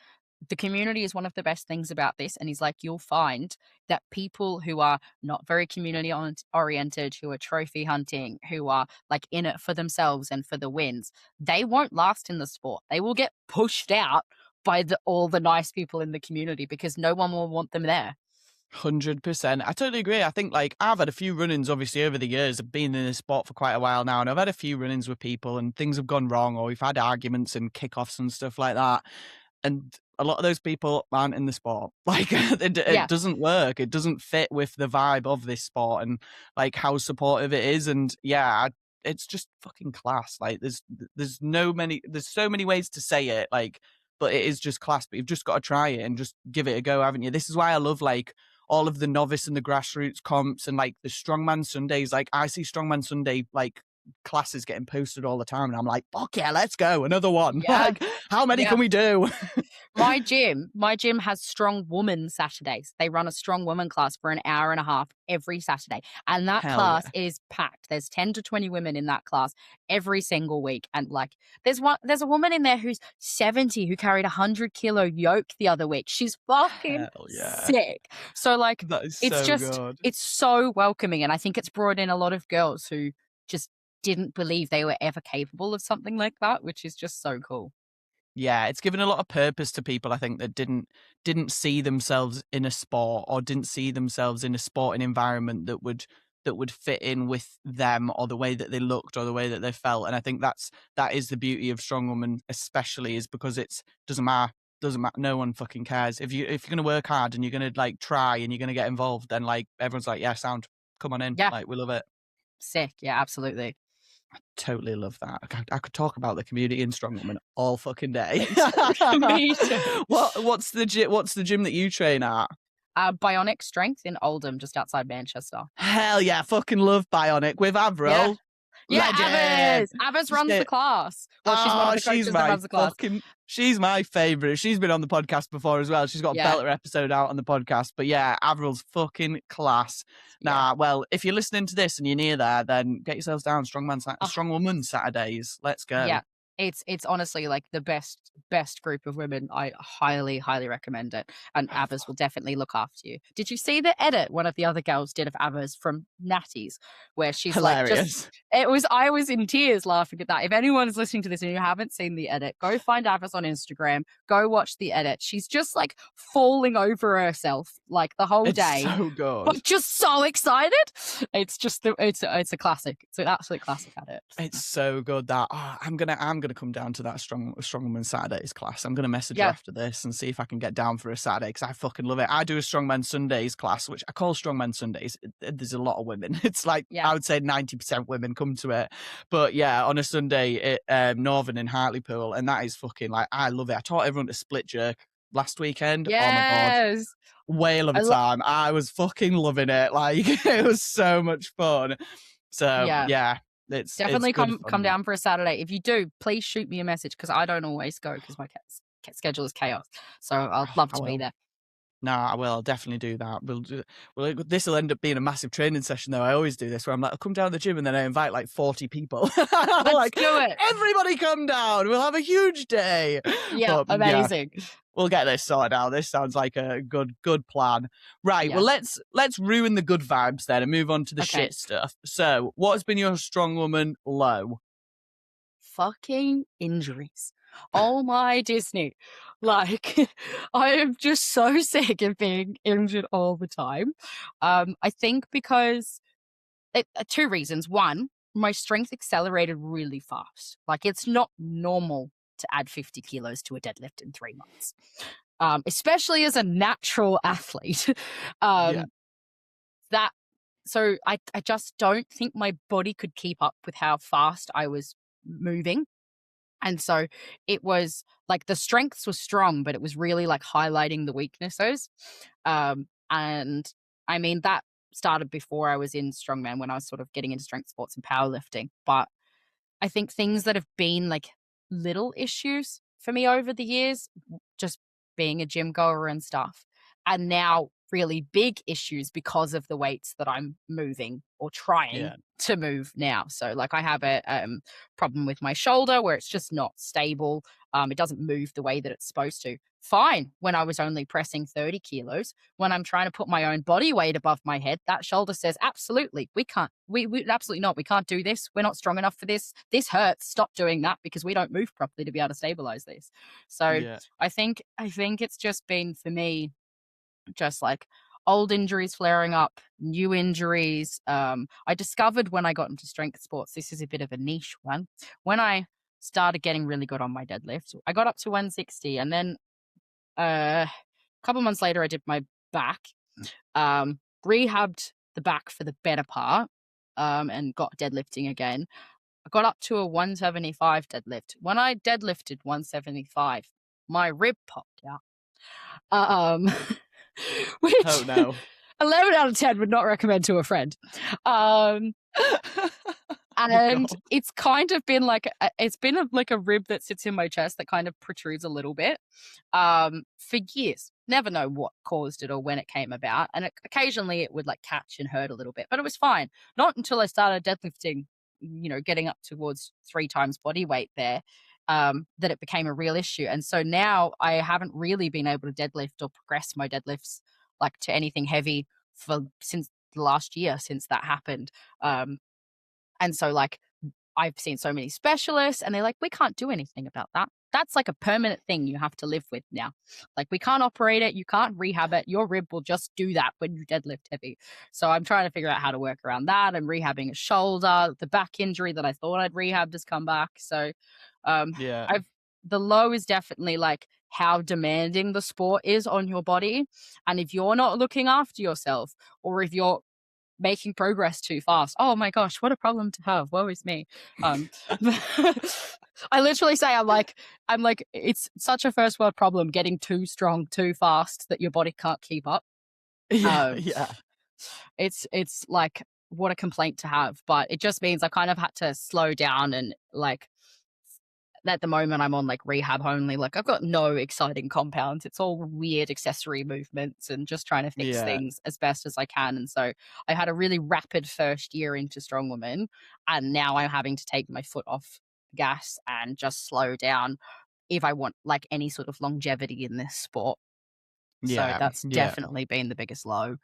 the community is one of the best things about this. And he's like, you'll find that people who are not very community oriented, who are trophy hunting, who are, like, in it for themselves and for the wins, they won't last in the sport. They will get pushed out by all the nice people in the community, because no one will want them there. 100%. I totally agree. I think, like, I've had a few run-ins, obviously, over the years. I've been in this sport for quite a while now, and I've had a few run-ins with people, and things have gone wrong, or we've had arguments and kickoffs and stuff like that. And a lot of those people aren't in the sport. Like, it doesn't work. It doesn't fit with the vibe of this sport and, like, how supportive it is. And yeah, it's just fucking class. Like, there's so many ways to say it, like, but it is just class. But you've just got to try it and just give it a go, haven't you? This is why I love, like, all of the novice and the grassroots comps and, like, the strongman Sundays. Like, I see strongman Sunday, like, classes getting posted all the time, and I'm like, fuck yeah, let's go, another one. Like, how many can we do? My gym has Strongwoman Saturdays. They run a Strongwoman class for an hour and a half every Saturday, and that class is packed. There's 10 to 20 women in that class every single week, and, like, there's a woman in there who's 70 who carried 100-kilo yoke the other week. She's fucking sick. So, like, it's so welcoming, and I think it's brought in a lot of girls who just didn't believe they were ever capable of something like that, which is just so cool. Yeah, it's given a lot of purpose to people, I think, that didn't see themselves in a sport, or didn't see themselves in a sporting environment that would fit in with them, or the way that they looked, or the way that they felt. And I think that is the beauty of Strongwoman, especially, is because it doesn't matter. No one fucking cares. If you're gonna work hard and you're gonna, like, try and you're gonna get involved, then, like, everyone's like, yeah, sound, come on in. Yeah. Like, we love it. Sick. Yeah, absolutely. Totally love that. I could talk about the community in Strongwoman all fucking day. Me too. What's the gym that you train at? Bionic Strength in Oldham, just outside Manchester. Hell yeah, fucking love Bionic with Avril. Yeah, Legend. Abbas runs the class. Well, she's one of the coaches that runs the class. She's my favourite. She's been on the podcast before as well. She's got a belter episode out on the podcast. But yeah, Avril's fucking class. Nah, well, if you're listening to this and you're near there, then get yourselves down. Strongwoman Saturdays. Let's go. Yeah. It's honestly like the best group of women. I highly recommend it, and Abbas will definitely look after you. Did you see the edit one of the other girls did of Abbas from Natty's, where she's hilarious? I was in tears laughing at that. If anyone is listening to this and you haven't seen the edit, go find Abbas on Instagram, go watch the edit. She's just like falling over herself like the whole day. So good, but just so excited. It's just it's a classic. It's an absolute classic at it. It's so good that I'm gonna come down to that Strongman Saturdays class. I'm gonna message her after this and see if I can get down for a Saturday, because I fucking love it. I do a Strongman Sundays class, which I call Strongman Sundays. There's a lot of women. It's like I would say 90% women come to it. But yeah, on a Sunday at Northern in Hartlepool, and that is fucking like, I love it. I taught everyone to split jerk last weekend. Yes. Oh my god, whale of a time. I was fucking loving it. Like it was so much fun. So yeah. It's definitely come down for a Saturday. If you do, please shoot me a message, because I don't always go because my schedule is chaos. So I'd love to be there. Nah, I will. I'll definitely do that. This will end up being a massive training session, though. I always do this, where I'm like, I'll come down to the gym and then I invite like 40 people. Let's do it. Everybody come down. We'll have a huge day. Yeah, amazing. Yeah, we'll get this sorted out. This sounds like a good plan. Right. Well, let's ruin the good vibes then and move on to the shit stuff. So, what has been your Strongwoman low? Fucking injuries. Oh my Disney. Like, I am just so sick of being injured all the time. I think because two reasons. One, my strength accelerated really fast. Like, it's not normal to add 50 kilos to a deadlift in 3 months, especially as a natural athlete. So I just don't think my body could keep up with how fast I was moving. And so it was like the strengths were strong, but it was really like highlighting the weaknesses. And I mean, that started before I was in Strongman, when I was sort of getting into strength sports and powerlifting. But I think things that have been like little issues for me over the years, just being a gym goer and stuff, and now really big issues because of the weights that I'm moving or trying to move now. So like I have a problem with my shoulder where it's just not stable. It doesn't move the way that it's supposed to. Fine when I was only pressing 30 kilos. When I'm trying to put my own body weight above my head, that shoulder says, absolutely, we can't. We absolutely not. We can't do this. We're not strong enough for this. This hurts. Stop doing that, because we don't move properly to be able to stabilize this. So I think it's just been, for me, just like old injuries flaring up, new injuries. I discovered when I got into strength sports, this is a bit of a niche one, when I started getting really good on my deadlift, I got up to 160, and then a couple months later I did my back, rehabbed the back for the better part, and got deadlifting again. I got up to a 175 deadlift. When I deadlifted 175, my rib popped out. Which, oh no, 11 out of 10 would not recommend to a friend. And it's kind of been like a rib that sits in my chest that kind of protrudes a little bit for years. Never know what caused it or when it came about, and occasionally it would like catch and hurt a little bit, but it was fine. Not until I started deadlifting, getting up towards 3 times body weight there, that it became a real issue. And so now I haven't really been able to deadlift or progress my deadlifts like to anything heavy since the last year, since that happened. And so like I've seen so many specialists and they're like, we can't do anything about that. That's like a permanent thing you have to live with now. Like we can't operate it. You can't rehab it. Your rib will just do that when you deadlift heavy. So I'm trying to figure out how to work around that. I'm rehabbing a shoulder. The back injury that I thought I'd rehabbed has come back. So the low is definitely like how demanding the sport is on your body. And if you're not looking after yourself, or if you're making progress too fast. Oh my gosh, what a problem to have. Woe is me. I literally say I'm like, it's such a first world problem getting too strong too fast that your body can't keep up. Yeah, yeah. It's like, what a complaint to have, but it just means I kind of had to slow down and like, at the moment I'm on like rehab only. Like I've got no exciting compounds. It's all weird accessory movements and just trying to fix Yeah. things as best as I can. And so I had a really rapid first year into Strongwoman, and now I'm having to take my foot off gas and just slow down if I want like any sort of longevity in this sport. So Yeah, that's yeah. definitely been the biggest low.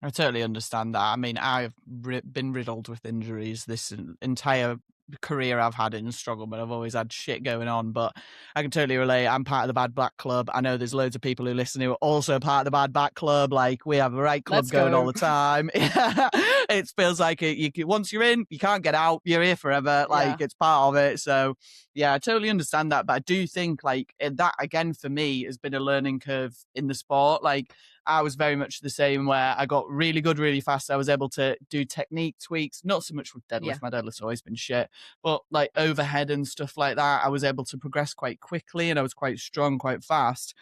I totally understand that. I mean, I've been riddled with injuries this entire career I've had in struggle, but I've always had shit going on. But I can totally relate. I'm part of the Bad Back Club. I know there's loads of people who listen who are also part of the Bad Back Club. Like, we have a right club Let's going all go. the time. It feels like once you're in, you can't get out. You're here forever. Like, it's part of it. So, yeah, I totally understand that. But I do think, like, that, again, for me, has been a learning curve in the sport. Like, I was very much the same, where I got really good really fast. I was able to do technique tweaks, not so much with deadlift. Yeah. My deadlift's always been shit, but like overhead and stuff like that, I was able to progress quite quickly, and I was quite strong quite fast.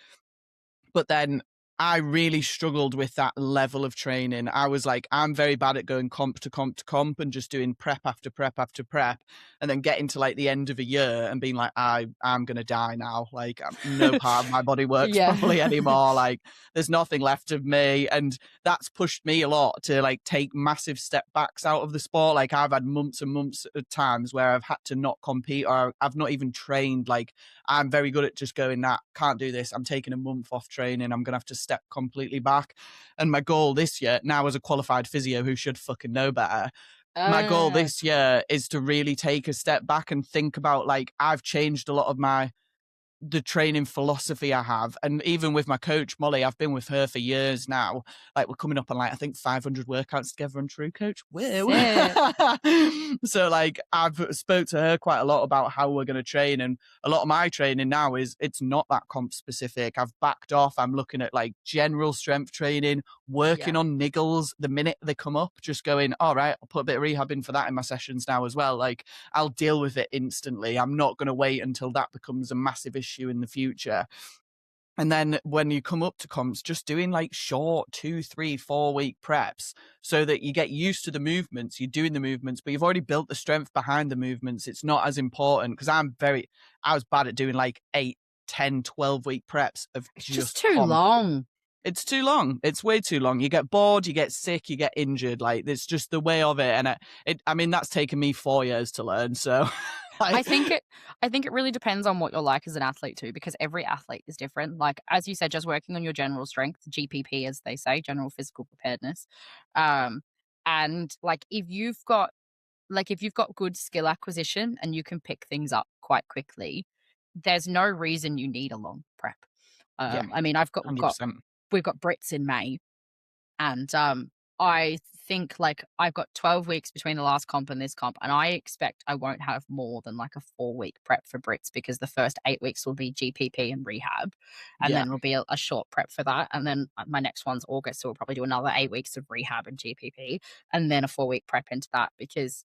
But then I really struggled with that level of training. I was like, I'm very bad at going comp to comp to comp and just doing prep after prep after prep, and then getting to like the end of a year and being like, I'm going to die now. Like, no part of my body works properly anymore. Like, there's nothing left of me. And that's pushed me a lot to like take massive step backs out of the sport. Like, I've had months and months of times where I've had to not compete, or I've not even trained. Like, I'm very good at just going, nah, can't do this. I'm taking a month off training. I'm going to have to step completely back. And my goal this year, now as a qualified physio who should fucking know better, my goal this year is to really take a step back and think about, like, I've changed a lot of the training philosophy I have. And even with my coach, Molly, I've been with her for years now. Like, we're coming up on like, I think 500 workouts together on True Coach. Woo. So like, I've spoke to her quite a lot about how we're going to train. And a lot of my training now it's not that comp specific. I've backed off. I'm looking at like general strength training, working on niggles the minute they come up, just going, all right, I'll put a bit of rehab in for that in my sessions now as well. Like, I'll deal with it instantly. I'm not going to wait until that becomes a massive issue in the future. And then when you come up to comps, just doing like short 2, 3, 4 week preps so that you get used to the movements, you're doing the movements, but you've already built the strength behind the movements. It's not as important, because I was bad at doing like 8, 10, 12 week preps of just too long. It's too long. It's way too long. You get bored, you get sick, you get injured. Like, it's just the way of it. And I mean, that's taken me 4 years to learn. So I think it really depends on what you're like as an athlete too, because every athlete is different. Like, as you said, just working on your general strength, GPP, as they say, general physical preparedness. And like, if you've got good skill acquisition and you can pick things up quite quickly, there's no reason you need a long prep. I mean, 100%. we've got Brits in May, and I think like I've got 12 weeks between the last comp and this comp, and I expect I won't have more than like a 4 week prep for Brits, because the first 8 weeks will be GPP and rehab, and then it'll be a short prep for that, and then my next one's August, so we'll probably do another 8 weeks of rehab and GPP, and then a 4 week prep into that. Because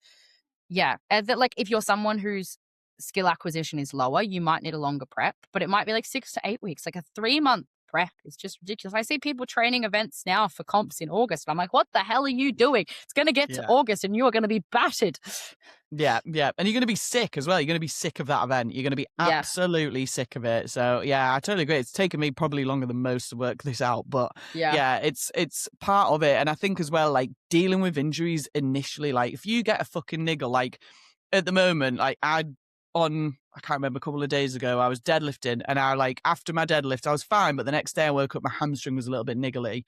like, if you're someone whose skill acquisition is lower, you might need a longer prep, but it might be like 6 to 8 weeks. Like, a 3 month prep is just ridiculous. I see people training events now for comps in August, and I'm like, what the hell are you doing? It's going to get to August and you are going to be battered. Yeah. And you're going to be sick as well. You're going to be sick of that event. You're going to be absolutely sick of it. So yeah, I totally agree. It's taken me probably longer than most to work this out, but it's part of it. And I think as well, like, dealing with injuries initially, like, if you get a fucking niggle, like at the moment, like I can't remember, a couple of days ago, I was deadlifting, and after my deadlift, I was fine, but the next day I woke up, my hamstring was a little bit niggly.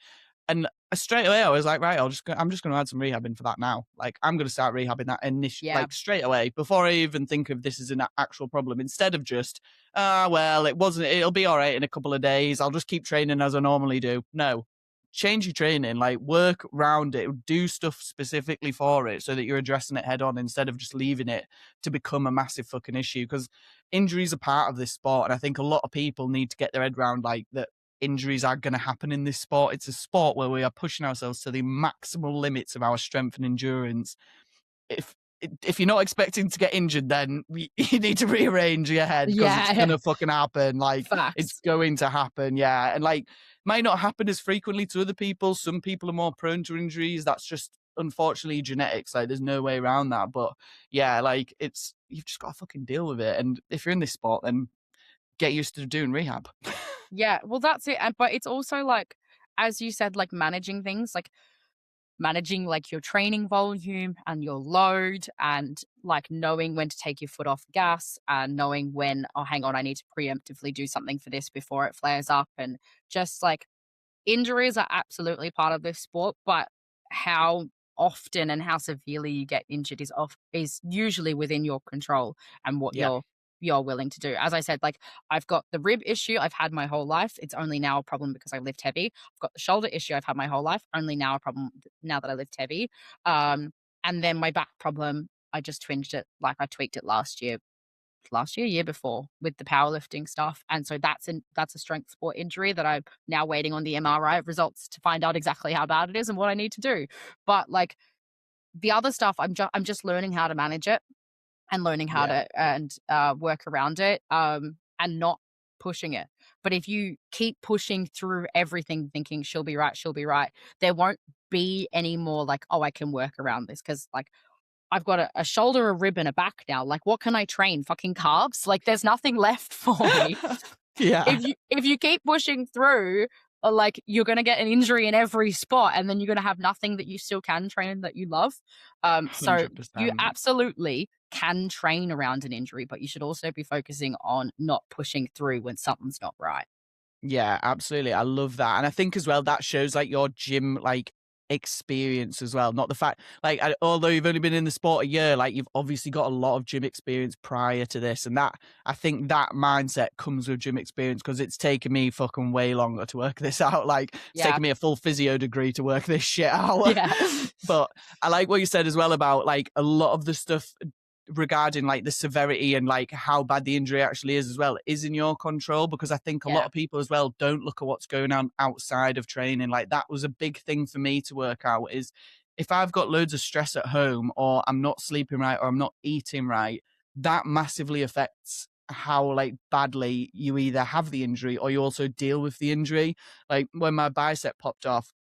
And straight away I was like, right, I'm just going to add some rehab in for that now. Like, I'm going to start rehabbing that initially, like straight away, before I even think of this as an actual problem, instead of just, well, it'll be all right in a couple of days, I'll just keep training as I normally do. No. Change your training, like, work around it, do stuff specifically for it so that you're addressing it head on, instead of just leaving it to become a massive fucking issue. Because injuries are part of this sport, and I think a lot of people need to get their head around, like, that injuries are going to happen in this sport. It's a sport where we are pushing ourselves to the maximal limits of our strength and endurance. If you're not expecting to get injured, then you need to rearrange your head, because it's gonna fucking happen. Like, it's Facts. going to happen, yeah. And like, might not happen as frequently to other people. Some people are more prone to injuries. That's just unfortunately genetics. Like, there's no way around that. But yeah, like, you've just got to fucking deal with it. And if you're in this sport, then get used to doing rehab. Yeah, well, that's it. But it's also like, as you said, like managing things, like managing like your training volume and your load, and like knowing when to take your foot off gas, and knowing when, oh, hang on, I need to preemptively do something for this before it flares up. And just like, injuries are absolutely part of this sport, but how often and how severely you get injured is usually within your control, and what Yeah. you're willing to do. As I said, like, I've got the rib issue I've had my whole life. It's only now a problem because I lift heavy. I've got the shoulder issue I've had my whole life. Only now a problem now that I lift heavy. And then my back problem, I just twinged it, like I tweaked it year before with the powerlifting stuff. And so that's a strength sport injury that I'm now waiting on the MRI results to find out exactly how bad it is and what I need to do. But like, the other stuff, I'm just learning how to manage it, and learning how Yeah. to work around it, and not pushing it. But if you keep pushing through everything thinking she'll be right, there won't be any more like, oh, I can work around this, because like, I've got a shoulder, a rib, and a back now. Like, what can I train? Fucking calves? Like, there's nothing left for me. Yeah. If you keep pushing through, like, you're gonna get an injury in every spot, and then you're gonna have nothing that you still can train that you love. So you 100%. absolutely can train around an injury, but you should also be focusing on not pushing through when something's not right. Yeah, absolutely. I love that. And I think as well, that shows like your gym like experience as well. Not the fact like, although you've only been in the sport a year, like you've obviously got a lot of gym experience prior to this. And that, I think that mindset comes with gym experience, because it's taken me fucking way longer to work this out. Like, it's Yeah. taken me a full physio degree to work this shit out. Yeah. But I like what you said as well about like a lot of the stuff regarding like the severity and like how bad the injury actually is as well is in your control, because I think a lot Yeah. of people as well don't look at what's going on outside of training. Like, that was a big thing for me to work out, is if I've got loads of stress at home, or I'm not sleeping right, or I'm not eating right, that massively affects how like badly you either have the injury or you also deal with the injury. Like, when my bicep popped off,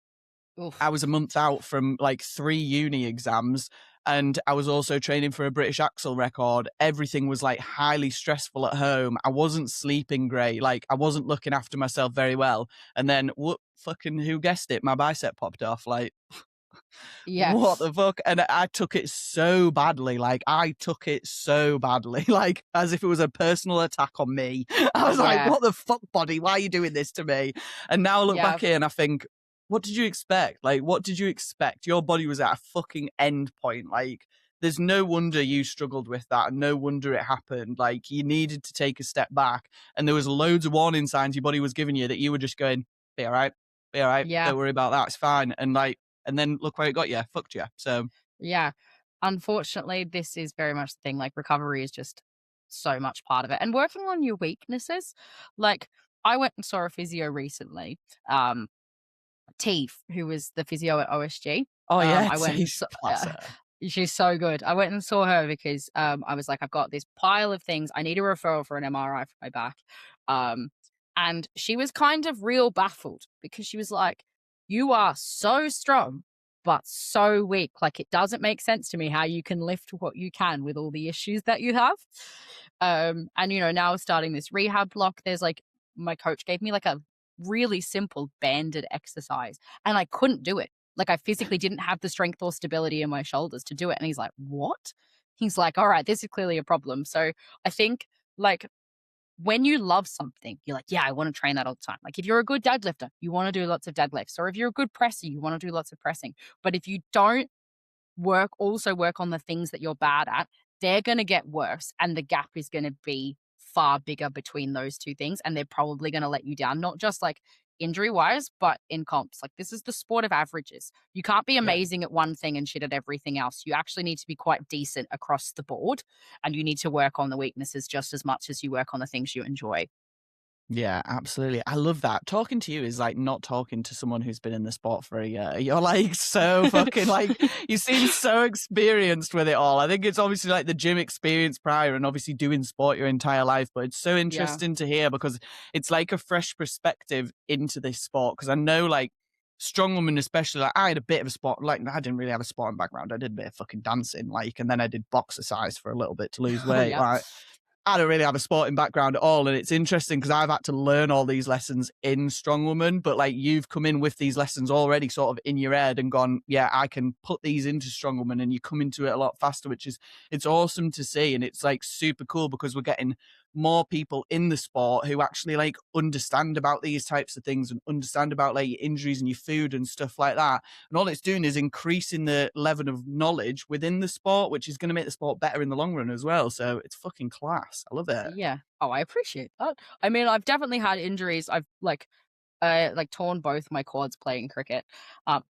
Oof. I was a month out from like 3 uni exams, and I was also training for a British axle record. Everything was like highly stressful at home. I wasn't sleeping great. Like, I wasn't looking after myself very well. And then who guessed it? My bicep popped off. Like, Yeah. what the fuck? And I took it so badly. Like, I took it so badly, like as if it was a personal attack on me. I was like, Yeah. what the fuck, body? Why are you doing this to me? And now I look Yeah. back here and I think, what did you expect? Like, what did you expect? Your body was at a fucking end point. Like, there's no wonder you struggled with that, and no wonder it happened. Like, you needed to take a step back, and there was loads of warning signs your body was giving you that you were just going, be all right, be all right, Yeah. don't worry about that, it's fine. And like, and then look where it got you, fucked you. So Yeah. Unfortunately, this is very much the thing. Like, recovery is just so much part of it. And working on your weaknesses. Like, I went and saw a physio recently. Teef, who was the physio at OSG. oh yeah, I went and he's class her. she's so good. I went and saw her because I was like, I've got this pile of things. I need a referral for an MRI for my back. Um, and she was kind of real baffled, because she was like, you are so strong, but so weak. Like, it doesn't make sense to me how you can lift what you can with all the issues that you have. And, now starting this rehab block, there's like, my coach gave me like a really simple banded exercise, and I couldn't do it. Like, I physically didn't have the strength or stability in my shoulders to do it. And he's like, what? He's like, all right, this is clearly a problem. So I think, like, when you love something, you're like, yeah, I want to train that all the time. Like, if you're a good deadlifter, you want to do lots of deadlifts. Or if you're a good presser, you want to do lots of pressing. But if you don't also work on the things that you're bad at, they're going to get worse. And the gap is going to be far bigger between those two things. And they're probably going to let you down, not just like injury wise, but in comps. Like, this is the sport of averages. You can't be Yeah. amazing at one thing and shit at everything else. You actually need to be quite decent across the board. And you need to work on the weaknesses just as much as you work on the things you enjoy. Yeah, absolutely. I love that. Talking to you is like not talking to someone who's been in the sport for a year. You're like so fucking like, you seem so experienced with it all. I think it's obviously like the gym experience prior and obviously doing sport your entire life, but it's so interesting to hear because it's like a fresh perspective into this sport. Because I know like Strongwoman especially, like I had a bit of a sport, like I didn't really have a sporting background. I did a bit of fucking dancing, like, and then I did boxercise for a little bit to lose weight. Yeah. Like I don't really have a sporting background at all. And it's interesting because I've had to learn all these lessons in Strongwoman, but like you've come in with these lessons already sort of in your head and gone, yeah, I can put these into Strongwoman, and you come into it a lot faster, which is, it's awesome to see. And it's like super cool because we're getting more people in the sport who actually like understand about these types of things and understand about like your injuries and your food and stuff like that. And all it's doing is increasing the level of knowledge within the sport, which is going to make the sport better in the long run as well. So it's fucking class. I love it. Yeah. Oh, I appreciate that. I mean, I've definitely had injuries. I've like torn both my quads playing cricket.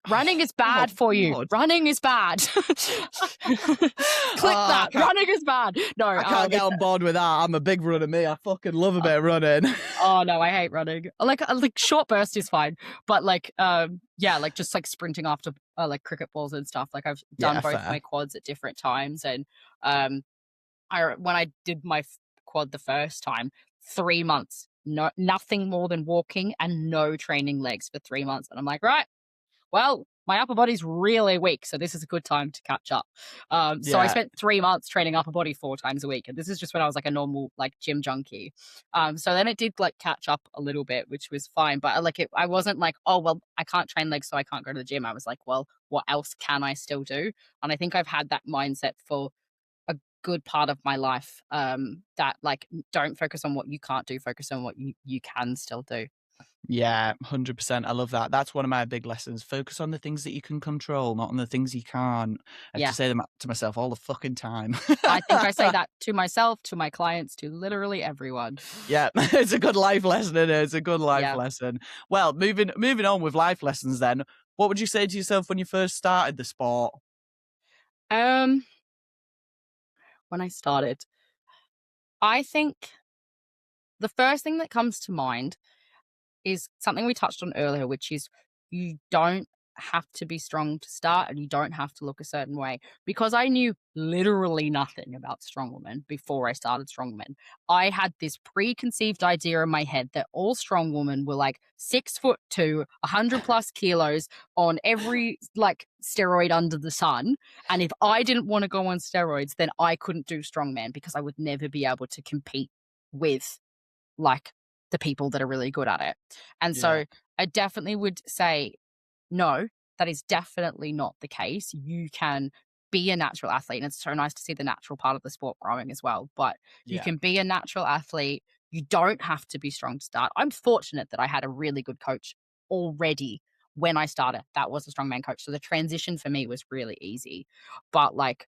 Running is bad for you. God. Running is bad. Click that. Running is bad. No, I can't get on board with that. I'm a big runner, me. I fucking love a bit of running. Oh no, I hate running. Like short burst is fine, but like yeah, like just like sprinting after like cricket balls and stuff. Like I've done both my quads at different times, and when I did my quad the first time, 3 months. Nothing more than walking and no training legs for 3 months. And I'm like, right, well, my upper body's really weak, so this is a good time to catch up. So I spent 3 months training upper body 4 times a week. And this is just when I was like a normal like gym junkie. So then it did like catch up a little bit, which was fine. But like I wasn't like, oh, well, I can't train legs, so I can't go to the gym. I was like, well, what else can I still do? And I think I've had that mindset for a good part of my life, that like don't focus on what you can't do, focus on what you can still do. Yeah, 100%. I love that. That's one of my big lessons. Focus on the things that you can control, not on the things you can't. I have to say them to myself all the fucking time. I think I say that to myself, to my clients, to literally everyone. Yeah, it's a good life lesson, isn't it? It's a good life lesson. Well, moving on with life lessons then, what would you say to yourself when you first started the sport? When I started, I think the first thing that comes to mind is something we touched on earlier, which is you don't have to be strong to start and you don't have to look a certain way. Because I knew literally nothing about Strongwoman before I started Strongwoman, I had this preconceived idea in my head that all Strongwomen were like 6'2", 100+ kilos on every like steroid under the sun. And if I didn't want to go on steroids, then I couldn't do strongman because I would never be able to compete with like the people that are really good at it. And so I definitely would say, no, that is definitely not the case. You can be a natural athlete, and it's so nice to see the natural part of the sport growing as well. But you can be a natural athlete. You don't have to be strong to start. I'm fortunate that I had a really good coach already when I started. That was a strongman coach. So the transition for me was really easy. But like,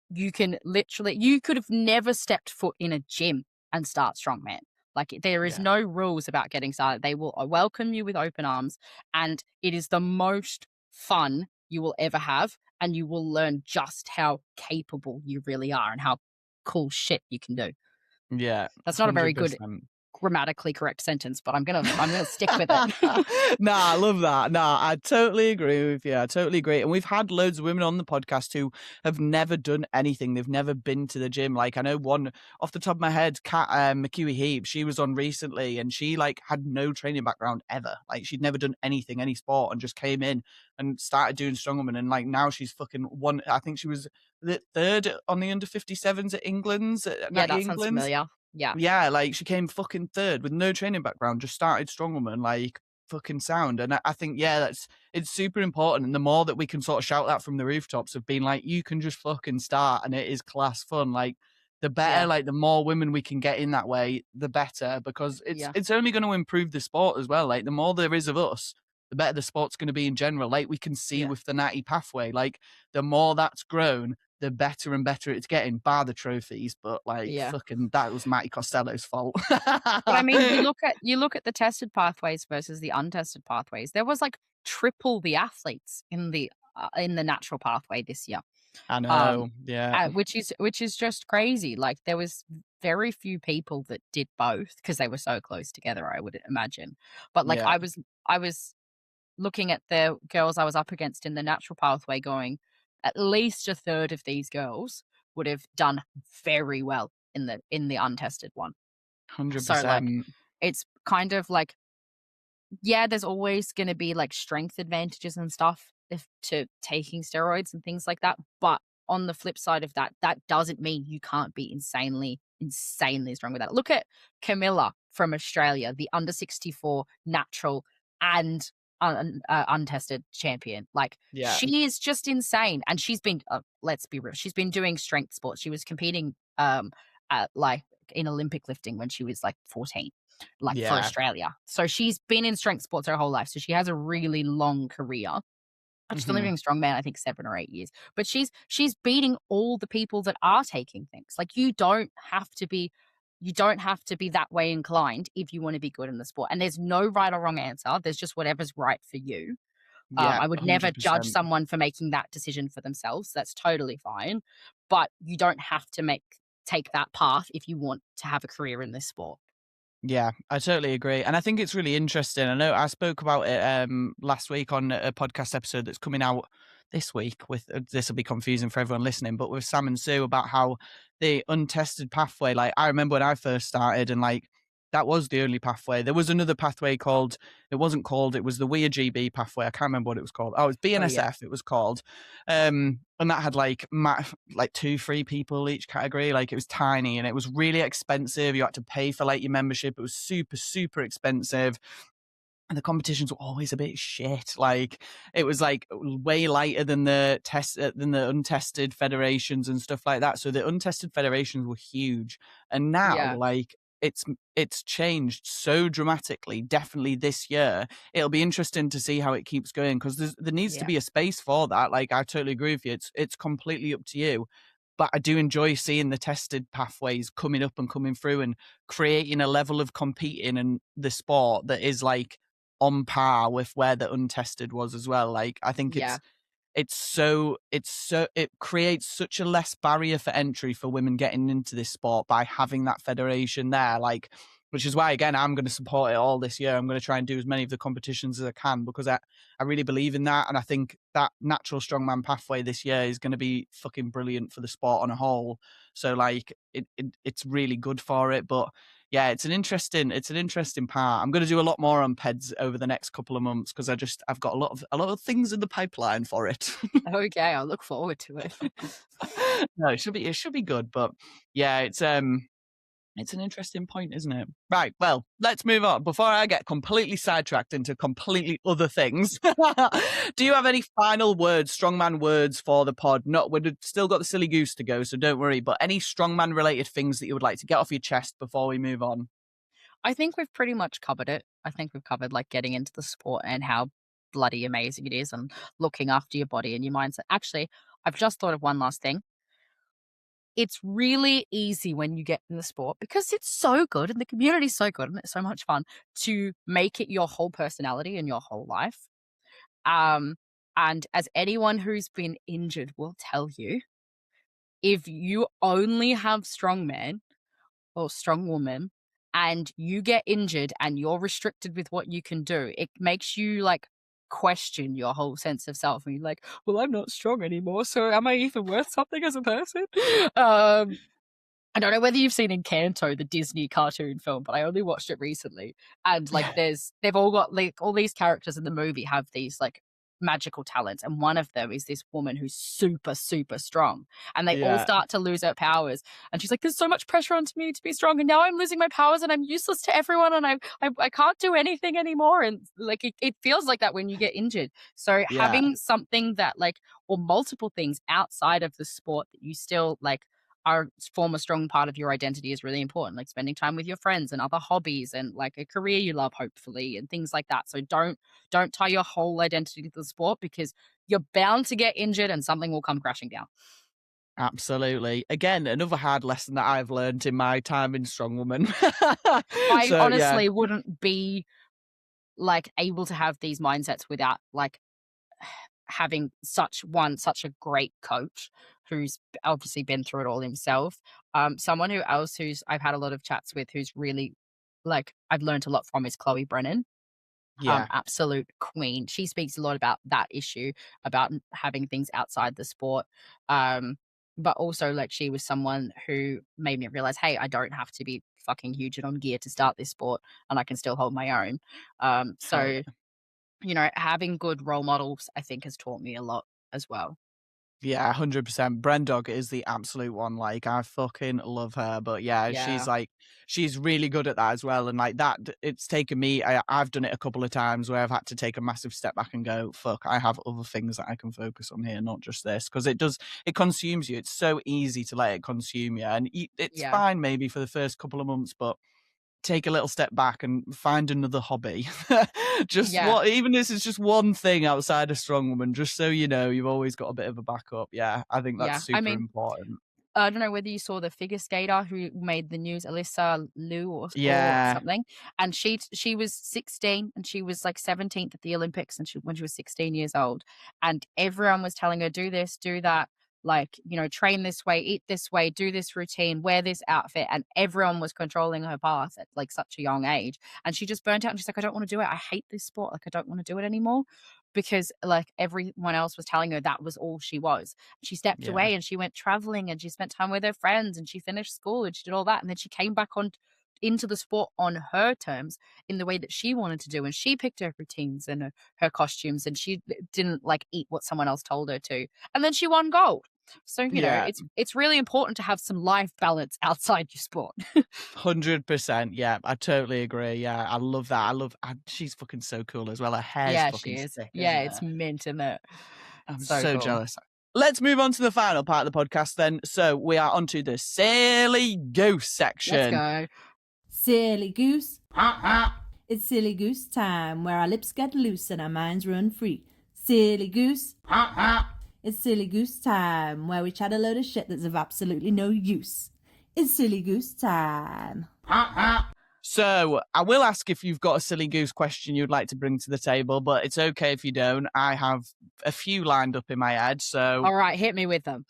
you could have never stepped foot in a gym and start strongman. Like there is no rules about getting started. They will welcome you with open arms, and it is the most fun you will ever have. And you will learn just how capable you really are and how cool shit you can do. Yeah. That's not 100%. A very good grammatically correct sentence, but I'm gonna stick with it. Nah, I love that. Nah, I totally agree with you. I totally agree. And we've had loads of women on the podcast who have never done anything. They've never been to the gym. Like I know one off the top of my head, Kat McEwee-Heap, she was on recently and she like had no training background ever. Like she'd never done anything, any sport, and just came in and started doing Strongwoman. And like now she's fucking one. I think she was the third on the under 57s at England's. Yeah, that sounds familiar. Yeah, like she came fucking third with no training background, just started Strongwoman, like fucking sound. And I think, it's super important. And the more that we can sort of shout that from the rooftops of being like, you can just fucking start and it is class fun. Like the better, like the more women we can get in that way, the better, because it's only going to improve the sport as well. Like the more there is of us, the better the sport's going to be in general. Like we can see with the Natty pathway, like the more that's grown, the better and better it's getting, bar the trophies. But like fucking that was Matty Costello's fault. But I mean, you look at the tested pathways versus the untested pathways. There was like triple the athletes in the in the natural pathway this year. I Um, know. Yeah. which is just crazy. Like there was very few people that did both because they were so close together, I would imagine. But like Yeah. I was looking at the girls I was up against in the natural pathway going, at least a third of these girls would have done very well in the untested one. So like 100%. it's kind of like, yeah, there's always going to be like strength advantages and stuff if to taking steroids and things like that. But on the flip side of that, that doesn't mean you can't be insanely strong with that. Look at Camilla from Australia, the under 64 natural and untested champion. Like Yeah. she is just insane. And she's been, let's be real, she's been doing strength sports. She was competing like in Olympic lifting when she was like 14, like for Yeah. Australia. So she's been in strength sports her whole life. So she has a really long career. She's only doing strongman, I think 7 or 8 years. But she's beating all the people that are taking things. Like you don't have to be that way inclined if you want to be good in the sport. And there's no right or wrong answer. There's just whatever's right for you. Yeah. I would never judge 100%. someone for making that decision for themselves. That's totally fine. But you don't have to take that path if you want to have a career in this sport. Yeah, I totally agree. And I think it's really interesting. I know I spoke about it last week on a podcast episode that's coming out this week with this will be confusing for everyone listening, but with Sam and Sue about how the untested pathway, like I remember when I first started and like that was the only pathway. There was another pathway called, it was the Weir GB pathway. I can't remember what it was called. Oh, it was BNSF, it was called. And that had like 2-3 people each category. Like it was tiny and it was really expensive. You had to pay for like your membership. It was super, super expensive. And the competitions were always a bit shit. Like it was like way lighter than the untested federations and stuff like that. So the untested federations were huge. And now like it's changed so dramatically. Definitely this year, it'll be interesting to see how it keeps going because there needs to be a space for that. Like I totally agree with you. It's completely up to you. But I do enjoy seeing the tested pathways coming up and coming through and creating a level of competing in the sport that is like on par with where the untested was as well. Like I think it creates such a less barrier for entry for women getting into this sport by having that federation there, like, which is why again I'm going to support it all this year. I'm going to try and do as many of the competitions as I can because I really believe in that, and I think that natural strongman pathway this year is going to be fucking brilliant for the sport on a whole. So like it's really good for it. But yeah, it's an interesting part. I'm going to do a lot more on PEDs over the next couple of months because I've got a lot of things in the pipeline for it. Okay, I'll look forward to it. No, it should be good. But yeah, it's an interesting point, isn't it? Right. Well, let's move on before I get completely sidetracked into completely other things. Do you have any final words, strongman words for the pod? Not, we've still got the silly goose to go, so don't worry. But any strongman related things that you would like to get off your chest before we move on? I think we've pretty much covered it. I think we've covered like getting into the sport and how bloody amazing it is and looking after your body and your mindset. Actually, I've just thought of one last thing. It's really easy when you get in the sport because it's so good and the community's so good and it's so much fun to make it your whole personality and your whole life. And as anyone who's been injured will tell you, if you only have strongman or strongwoman and you get injured and you're restricted with what you can do, it makes you like question your whole sense of self and you're like, well, I'm not strong anymore, so am I even worth something as a person? I don't know whether you've seen Encanto, the Disney cartoon film, but I only watched it recently. And like they've all got like all these characters in the movie have these like magical talents. And one of them is this woman who's super, super strong. And they all start to lose her powers. And she's like, there's so much pressure onto me to be strong. And now I'm losing my powers and I'm useless to everyone. And I can't do anything anymore. And like it feels like that when you get injured. So having something that like, or multiple things outside of the sport that you still like form a strong part of your identity is really important, like spending time with your friends and other hobbies and like a career you love, hopefully, and things like that. So don't tie your whole identity to the sport because you're bound to get injured and something will come crashing down. Absolutely. Again, another hard lesson that I've learned in my time in Strongwoman. I honestly wouldn't be like able to have these mindsets without like having such a great coach who's obviously been through it all himself. Someone who's I've had a lot of chats with who's really like I've learned a lot from is Chloe Brennan. Yeah. Absolute queen. She speaks a lot about that issue, about having things outside the sport. But also like she was someone who made me realize, hey, I don't have to be fucking huge and on gear to start this sport, and I can still hold my own. Hell So, yeah. you know, having good role models, I think, has taught me a lot as well. Yeah, 100%. Brendog is the absolute one. Like, I fucking love her. But yeah, Yeah. she's really good at that as well. And like that, it's taken me, I've done it a couple of times where I've had to take a massive step back and go, fuck, I have other things that I can focus on here, not just this. Because it consumes you. It's so easy to let it consume you. And it's Yeah. fine maybe for the first couple of months, but take a little step back and find another hobby. Even this is just one thing outside of Strongwoman, just so you know, you've always got a bit of a backup. Yeah, I think that's super important. I don't know whether you saw the figure skater who made the news, Alyssa Liu or Yeah. something. And she was 16 and she was like 17th at the Olympics and when she was 16 years old. And everyone was telling her, do this, do that. Like, you know, train this way, eat this way, do this routine, wear this outfit. And everyone was controlling her path at like such a young age. And she just burnt out and she's like, I don't want to do it. I hate this sport. Like, I don't want to do it anymore. Because like everyone else was telling her that was all she was. She stepped Yeah. away and she went traveling and she spent time with her friends and she finished school and she did all that. And then she came back into the sport on her terms in the way that she wanted to do. And she picked her routines and her costumes and she didn't like eat what someone else told her to. And then she won gold. So, you know, it's really important to have some life balance outside your sport. 100%. Yeah, I totally agree. Yeah, I love that. She's fucking so cool as well. Her hair's fucking sick. Yeah, it's mint, isn't it? I'm so so cool. jealous. Let's move on to the final part of the podcast then. So we are onto the silly goose section. Let's go. Silly goose. It's silly goose time, where our lips get loose and our minds run free. Silly goose. It's silly goose time, where we chat a load of shit that's of absolutely no use. It's silly goose time. So I will ask if you've got a silly goose question you'd like to bring to the table, but it's okay if you don't. I have a few lined up in my head. So all right, hit me with them.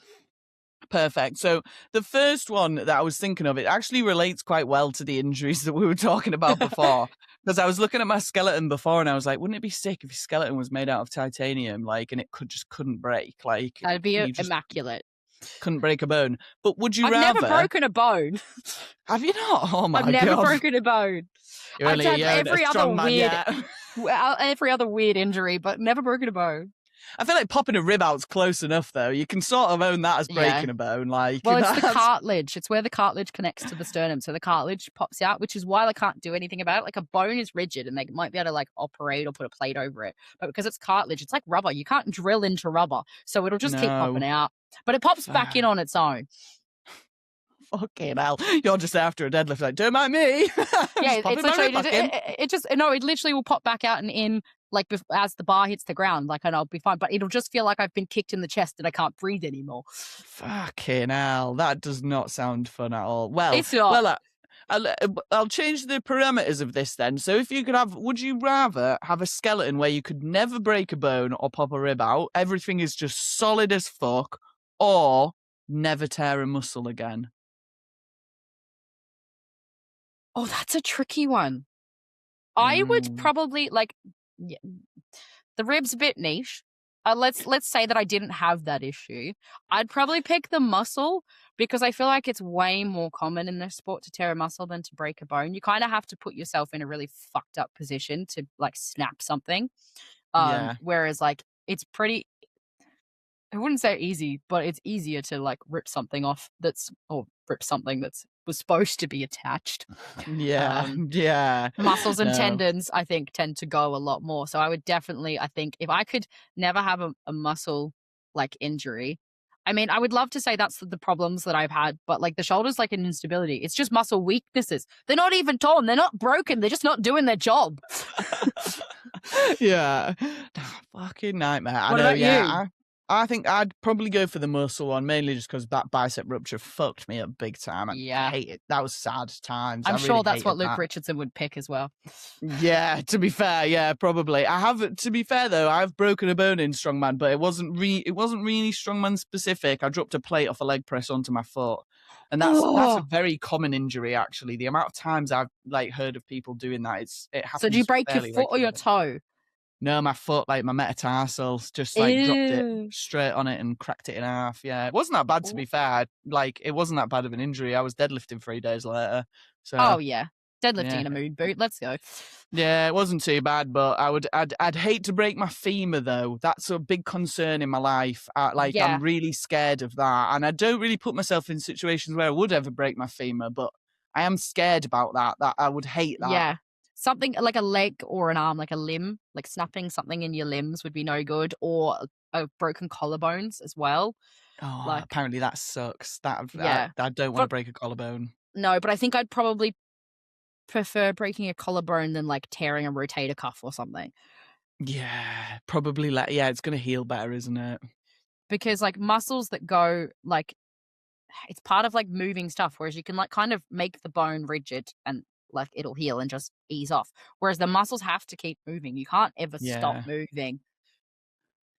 Perfect. So the first one that I was thinking of, it actually relates quite well to the injuries that we were talking about before. Because I was looking at my skeleton before and I was like, wouldn't it be sick if your skeleton was made out of titanium, like, and it couldn't break? Like, that'd be immaculate. Couldn't break a bone. But would you I've rather... never broken a bone. Have you not? Oh my God. I've never broken a bone. I've had every other weird injury, but never broken a bone. I feel like popping a rib out's close enough, though. You can sort of own that as breaking a bone. Like, well, it's the cartilage. It's where the cartilage connects to the sternum. So the cartilage pops out, which is why they can't do anything about it. Like, a bone is rigid and they might be able to like operate or put a plate over it. But because it's cartilage, it's like rubber. You can't drill into rubber. So it'll just keep popping out. But it pops back in on its own. Fucking hell. You're just after a deadlift, like, don't mind me. Yeah, it's literally, it literally will pop back out and in, like, as the bar hits the ground, like, and I'll be fine. But it'll just feel like I've been kicked in the chest and I can't breathe anymore. Fucking hell. That does not sound fun at all. Well, it's not. Well, I'll change the parameters of this then. So if you could would you rather have a skeleton where you could never break a bone or pop a rib out, everything is just solid as fuck, or never tear a muscle again? Oh, that's a tricky one. I would probably the rib's a bit niche. Let's say that I didn't have that issue. I'd probably pick the muscle because I feel like it's way more common in this sport to tear a muscle than to break a bone. You kind of have to put yourself in a really fucked up position to like snap something. Whereas like it's pretty, I wouldn't say easy, but it's easier to like rip something off rip something that's was supposed to be attached. Muscles and tendons, I think, tend to go a lot more. So I would definitely, I think, if I could never have a muscle like injury, I mean, I would love to say that's the problems that I've had, but like the shoulder's like an instability. It's just muscle weaknesses. They're not even torn. They're not broken. They're just not doing their job. Yeah. Fucking nightmare. What about you? I think I'd probably go for the muscle one, mainly just because that bicep rupture fucked me up big time. I hate it. That was sad times. I'm I sure really that's what hated Luke that. Richardson would pick as well. Yeah, to be fair, yeah, probably. To be fair though, I've broken a bone in strongman, but it wasn't really strongman specific. I dropped a plate off a leg press onto my foot. And that's a very common injury, actually. The amount of times I've like heard of people doing that, it happens. So do you break your fairly foot or your regularly. toe? No, my foot, like my metatarsal, just like dropped it straight on it and cracked it in half. Yeah, it wasn't that bad, to be fair. Like, it wasn't that bad of an injury. I was deadlifting 3 days later. So, oh yeah, deadlifting yeah. in a moon boot. Let's go. Yeah, it wasn't too bad, but I'd hate to break my femur though. That's a big concern in my life. I'm really scared of that, and I don't really put myself in situations where I would ever break my femur, but I am scared about that. That I would hate that. Yeah. Something like a leg or an arm, like a limb, like snapping something in your limbs would be no good, or a broken collarbones as well. Oh, apparently that sucks. I don't want to break a collarbone. No, but I think I'd probably prefer breaking a collarbone than like tearing a rotator cuff or something. Yeah, probably. It's going to heal better, isn't it? Because like muscles that go like, it's part of like moving stuff, whereas you can like kind of make the bone rigid and like it'll heal and just ease off. Whereas the muscles have to keep moving. You can't ever stop moving.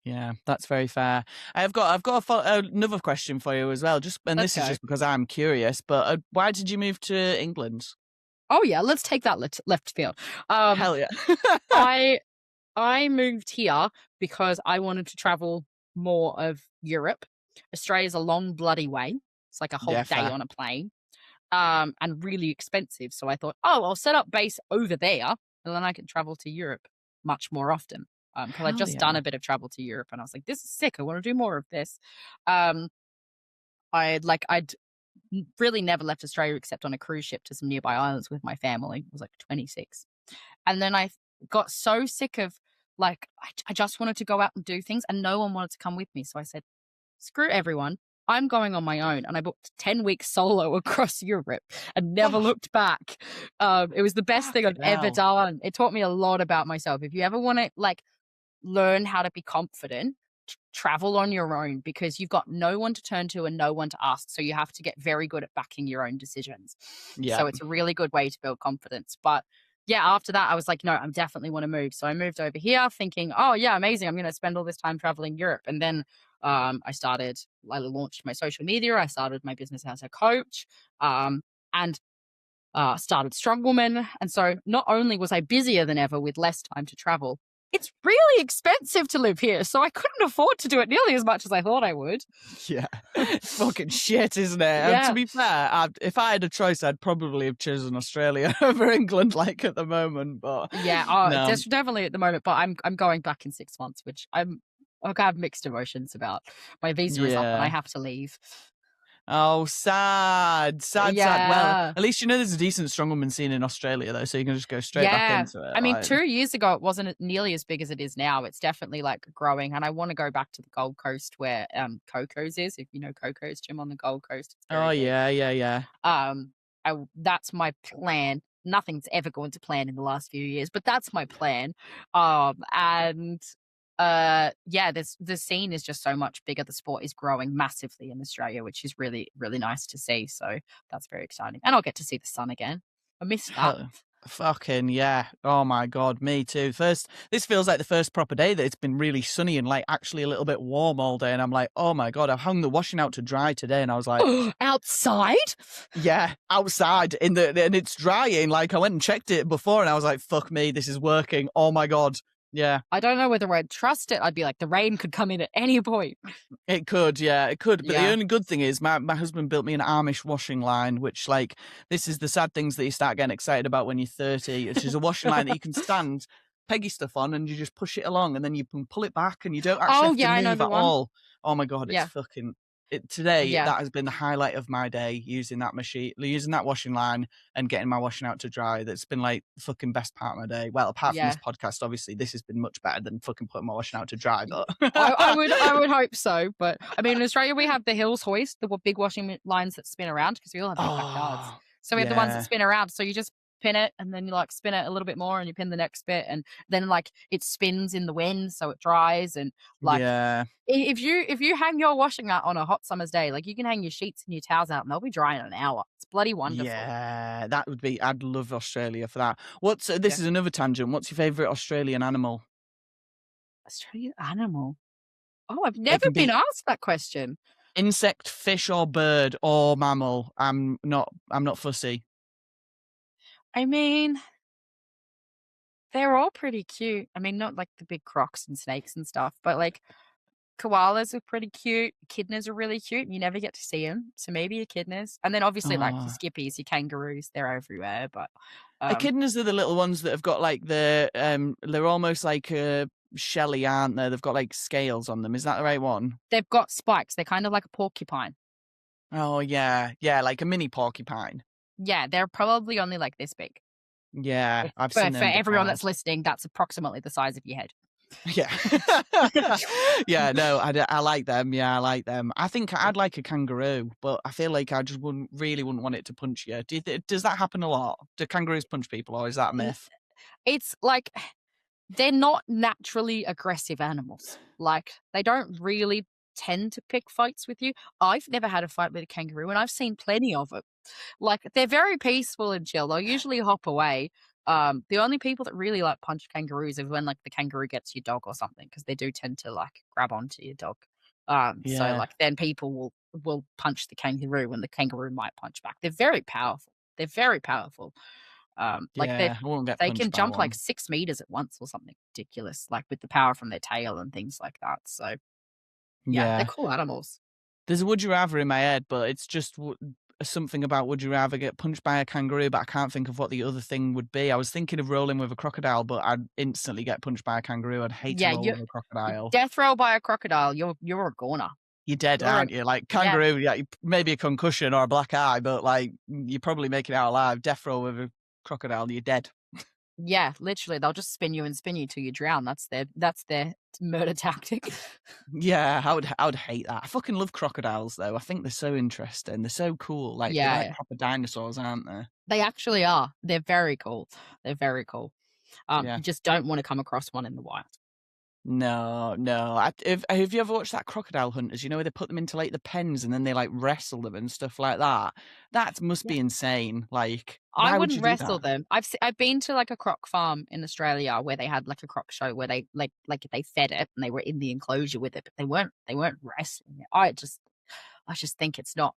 Yeah, that's very fair. I've got another question for you as well. This is just because I'm curious. But why did you move to England? Oh yeah, let's take that left field. Hell yeah! I moved here because I wanted to travel more of Europe. Australia's a long bloody way. It's like a whole day on a plane. And really expensive. So I thought, I'll set up base over there, and then I can travel to Europe much more often. Because I'd just done a bit of travel to Europe, and I was like, this is sick. I want to do more of this. I'd really never left Australia except on a cruise ship to some nearby islands with my family. I was like 26. And then I got so sick of like, I just wanted to go out and do things, and no one wanted to come with me. So I said, screw everyone. I'm going on my own, and I booked 10 weeks solo across Europe and never looked back. It was the best thing I've ever done. It taught me a lot about myself. If you ever want to like learn how to be confident, travel on your own, because you've got no one to turn to and no one to ask. So you have to get very good at backing your own decisions. Yeah. So it's a really good way to build confidence. But yeah, after that, I was like, no, I definitely want to move. So I moved over here thinking, oh yeah, amazing. I'm going to spend all this time traveling Europe. And then I launched my social media. I started my business as a coach, and started Strongwoman. And so not only was I busier than ever with less time to travel, it's really expensive to live here. So I couldn't afford to do it nearly as much as I thought I would. Yeah. It's fucking shit, isn't it? Yeah. And to be fair, if I had a choice, I'd probably have chosen Australia over England, like at the moment. But yeah, definitely at the moment. But I'm going back in 6 months, which I have mixed emotions about. My visa is up and I have to leave. Oh, sad. Well, at least you know there's a decent strongwoman scene in Australia, though, so you can just go straight back into it. I mean, 2 years ago, it wasn't nearly as big as it is now. It's definitely like growing, and I want to go back to the Gold Coast where Coco's is. If you know Coco's gym on the Gold Coast. Yeah. That's my plan. Nothing's ever gone to plan in the last few years, but that's my plan. The scene is just so much bigger. The sport is growing massively in Australia, which is really, really nice to see. So that's very exciting. And I'll get to see the sun again. I missed that. Fucking yeah. Oh my God, me too. This feels like the first proper day that it's been really sunny and like actually a little bit warm all day. And I'm like, oh my God, I've hung the washing out to dry today. And I was like, outside? Yeah, outside and it's drying. Like I went and checked it before and I was like, fuck me, this is working. Oh my God. Yeah. I don't know whether I'd trust it. I'd be like, the rain could come in at any point. It could, yeah, it could. But the only good thing is my husband built me an Amish washing line, which like, this is the sad things that you start getting excited about when you're 30, which is a washing line that you can stand peggy stuff on and you just push it along and then you can pull it back and you don't actually have to move at all. Oh my God, it's fucking... Today, that has been the highlight of my day, using that washing line and getting my washing out to dry. That's been like the fucking best part of my day. Well, apart from this podcast, obviously, this has been much better than fucking putting my washing out to dry. But I would hope so. But I mean, in Australia, we have the Hills hoist, the big washing lines that spin around because we all have big backyards. So we have the ones that spin around. So you just pin it and then you like spin it a little bit more and you pin the next bit and then like it spins in the wind so it dries and like if you hang your washing out on a hot summer's day, like you can hang your sheets and your towels out and they'll be dry in an hour. It's bloody wonderful. Yeah, that would be. I'd love Australia for that. This is another tangent. What's your favourite Australian animal? Australian animal? Oh, I've never been asked that question. Insect, fish, or bird, or mammal. I'm not fussy. I mean, they're all pretty cute. I mean, not like the big crocs and snakes and stuff, but like koalas are pretty cute. Echidnas are really cute. You never get to see them, so maybe echidnas. And then obviously like your skippies, your kangaroos, they're everywhere. But echidnas are the little ones that have got like they're almost like shelly, aren't they? They've got like scales on them. Is that the right one? They've got spikes. They're kind of like a porcupine. Oh yeah, like a mini porcupine. Yeah, they're probably only like this big. Yeah, I've seen them. For everyone that's listening, that's approximately the size of your head. Yeah. Yeah, no, I like them. Yeah, I like them. I think I'd like a kangaroo, but I feel like I just wouldn't want it to punch you. Does that happen a lot? Do kangaroos punch people, or is that a myth? It's like they're not naturally aggressive animals. Like they don't really tend to pick fights with you. I've never had a fight with a kangaroo and I've seen plenty of it. Like they're very peaceful and chill. They'll usually hop away. The only people that really like punch kangaroos is when like the kangaroo gets your dog or something, because they do tend to like grab onto your dog. So like then people will punch the kangaroo and the kangaroo might punch back. They're very powerful. They can jump like 6 meters at once or something ridiculous, like with the power from their tail and things like that. So yeah, they're cool animals. There's a would you rather in my head, but it's just something about would you rather get punched by a kangaroo, but I can't think of what the other thing would be. I was thinking of rolling with a crocodile, but I'd instantly get punched by a kangaroo. I'd hate to roll with a crocodile. Death row by a crocodile, you're a goner. You're dead, aren't you? Like kangaroo, maybe a concussion or a black eye, but like you're probably making it out alive. Death row with a crocodile, you're dead. Yeah, literally, they'll just spin you till you drown. That's their murder tactic. Yeah, I would hate that. I fucking love crocodiles though. I think they're so interesting. They're so cool. Like they're like proper dinosaurs, aren't they? They actually are. They're very cool. You just don't want to come across one in the wild. No. Have you ever watched that Crocodile Hunters? You know, where they put them into like the pens and then they like wrestle them and stuff like that. That must be insane. Like, I wouldn't wrestle them. I've been to like a croc farm in Australia where they had like a croc show where they like they fed it and they were in the enclosure with it, but they weren't wrestling it. I just think it's not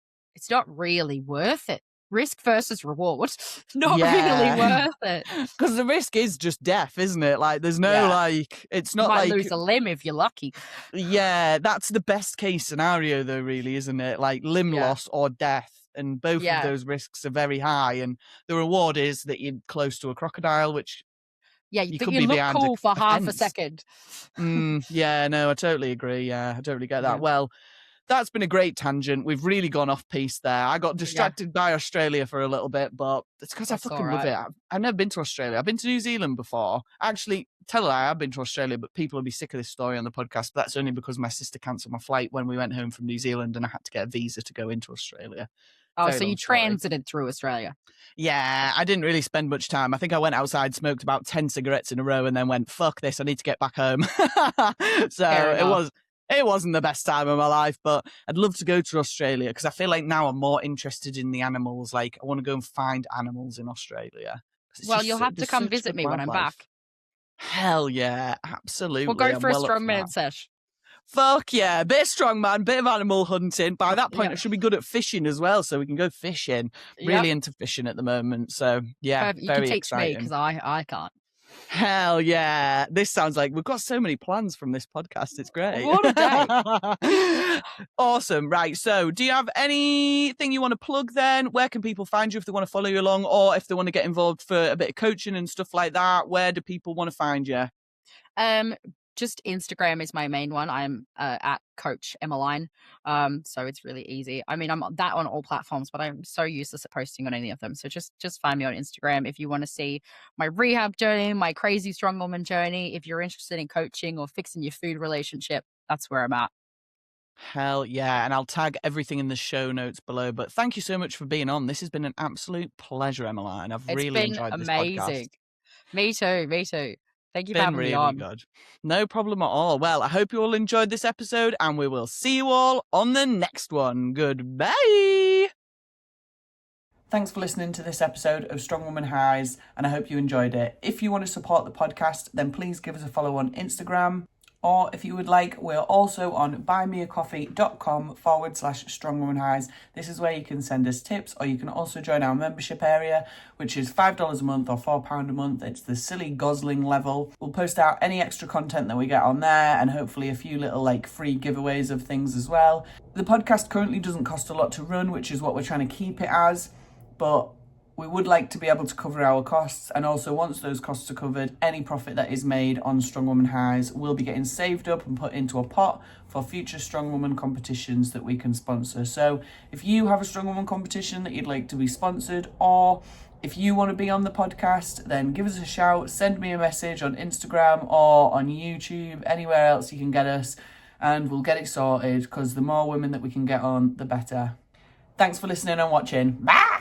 really worth it. Risk versus reward, not really worth it. Because the risk is just death, isn't it? Like, there's no like, it's not you might lose a limb if you're lucky. Yeah, that's the best case scenario, though, really, isn't it? Like limb loss or death, and both of those risks are very high. And the reward is that you're close to a crocodile, which you could be look cool for half a second. Yeah, no, I totally agree. Yeah, I totally get that. Yeah. Well, that's been a great tangent. We've really gone off piece there. I got distracted by Australia for a little bit, but it's because I fucking love it. I've never been to Australia. I've been to New Zealand before. Actually, tell a lie, I've been to Australia, but people will be sick of this story on the podcast. But that's only because my sister cancelled my flight when we went home from New Zealand and I had to get a visa to go into Australia. Oh, so you transited through Australia? Yeah, I didn't really spend much time. I think I went outside, smoked about 10 cigarettes in a row and then went, fuck this, I need to get back home. So it wasn't the best time of my life, but I'd love to go to Australia because I feel like now I'm more interested in the animals. Like, I want to go and find animals in Australia. Well, you'll have to come visit me when I'm back. Hell yeah, absolutely. We'll go for a strongman sesh. Fuck yeah, bit of strongman, bit of animal hunting. By that point, I should be good at fishing as well, so we can go fishing. Really into fishing at the moment, so yeah, you very can teach exciting. me because I can't. Hell yeah. This sounds like we've got so many plans from this podcast. It's great. What a day. Awesome. Right. So do you have anything you want to plug then? Where can people find you if they want to follow you along, or if they want to get involved for a bit of coaching and stuff like that? Where do people want to find you? Just Instagram is my main one. I'm at Coach Emmeline. So it's really easy. I mean, I'm that on all platforms, but I'm so useless at posting on any of them. So just find me on Instagram if you want to see my rehab journey, my crazy strong woman journey. If you're interested in coaching or fixing your food relationship, that's where I'm at. Hell yeah. And I'll tag everything in the show notes below. But thank you so much for being on. This has been an absolute pleasure, Emmeline. I've really enjoyed this podcast. Me too. Thank you for having me on. Good. No problem at all. Well, I hope you all enjoyed this episode, and we will see you all on the next one. Goodbye. Thanks for listening to this episode of Strongwoman Highs, and I hope you enjoyed it. If you want to support the podcast, then please give us a follow on Instagram. Or if you would like, we're also on buymeacoffee.com/strongwomanhighs. This is where you can send us tips, or you can also join our membership area, which is $5 a month or £4 a month. It's the silly gosling level. We'll post out any extra content that we get on there, and hopefully a few little free giveaways of things as well. The podcast currently doesn't cost a lot to run, which is what we're trying to keep it as, but we would like to be able to cover our costs, and also once those costs are covered, any profit that is made on Strongwoman Highs will be getting saved up and put into a pot for future Strongwoman competitions that we can sponsor. So if you have a Strongwoman competition that you'd like to be sponsored, or if you want to be on the podcast, then give us a shout, send me a message on Instagram or on YouTube, anywhere else you can get us, and we'll get it sorted, because the more women that we can get on, the better. Thanks for listening and watching. Bye!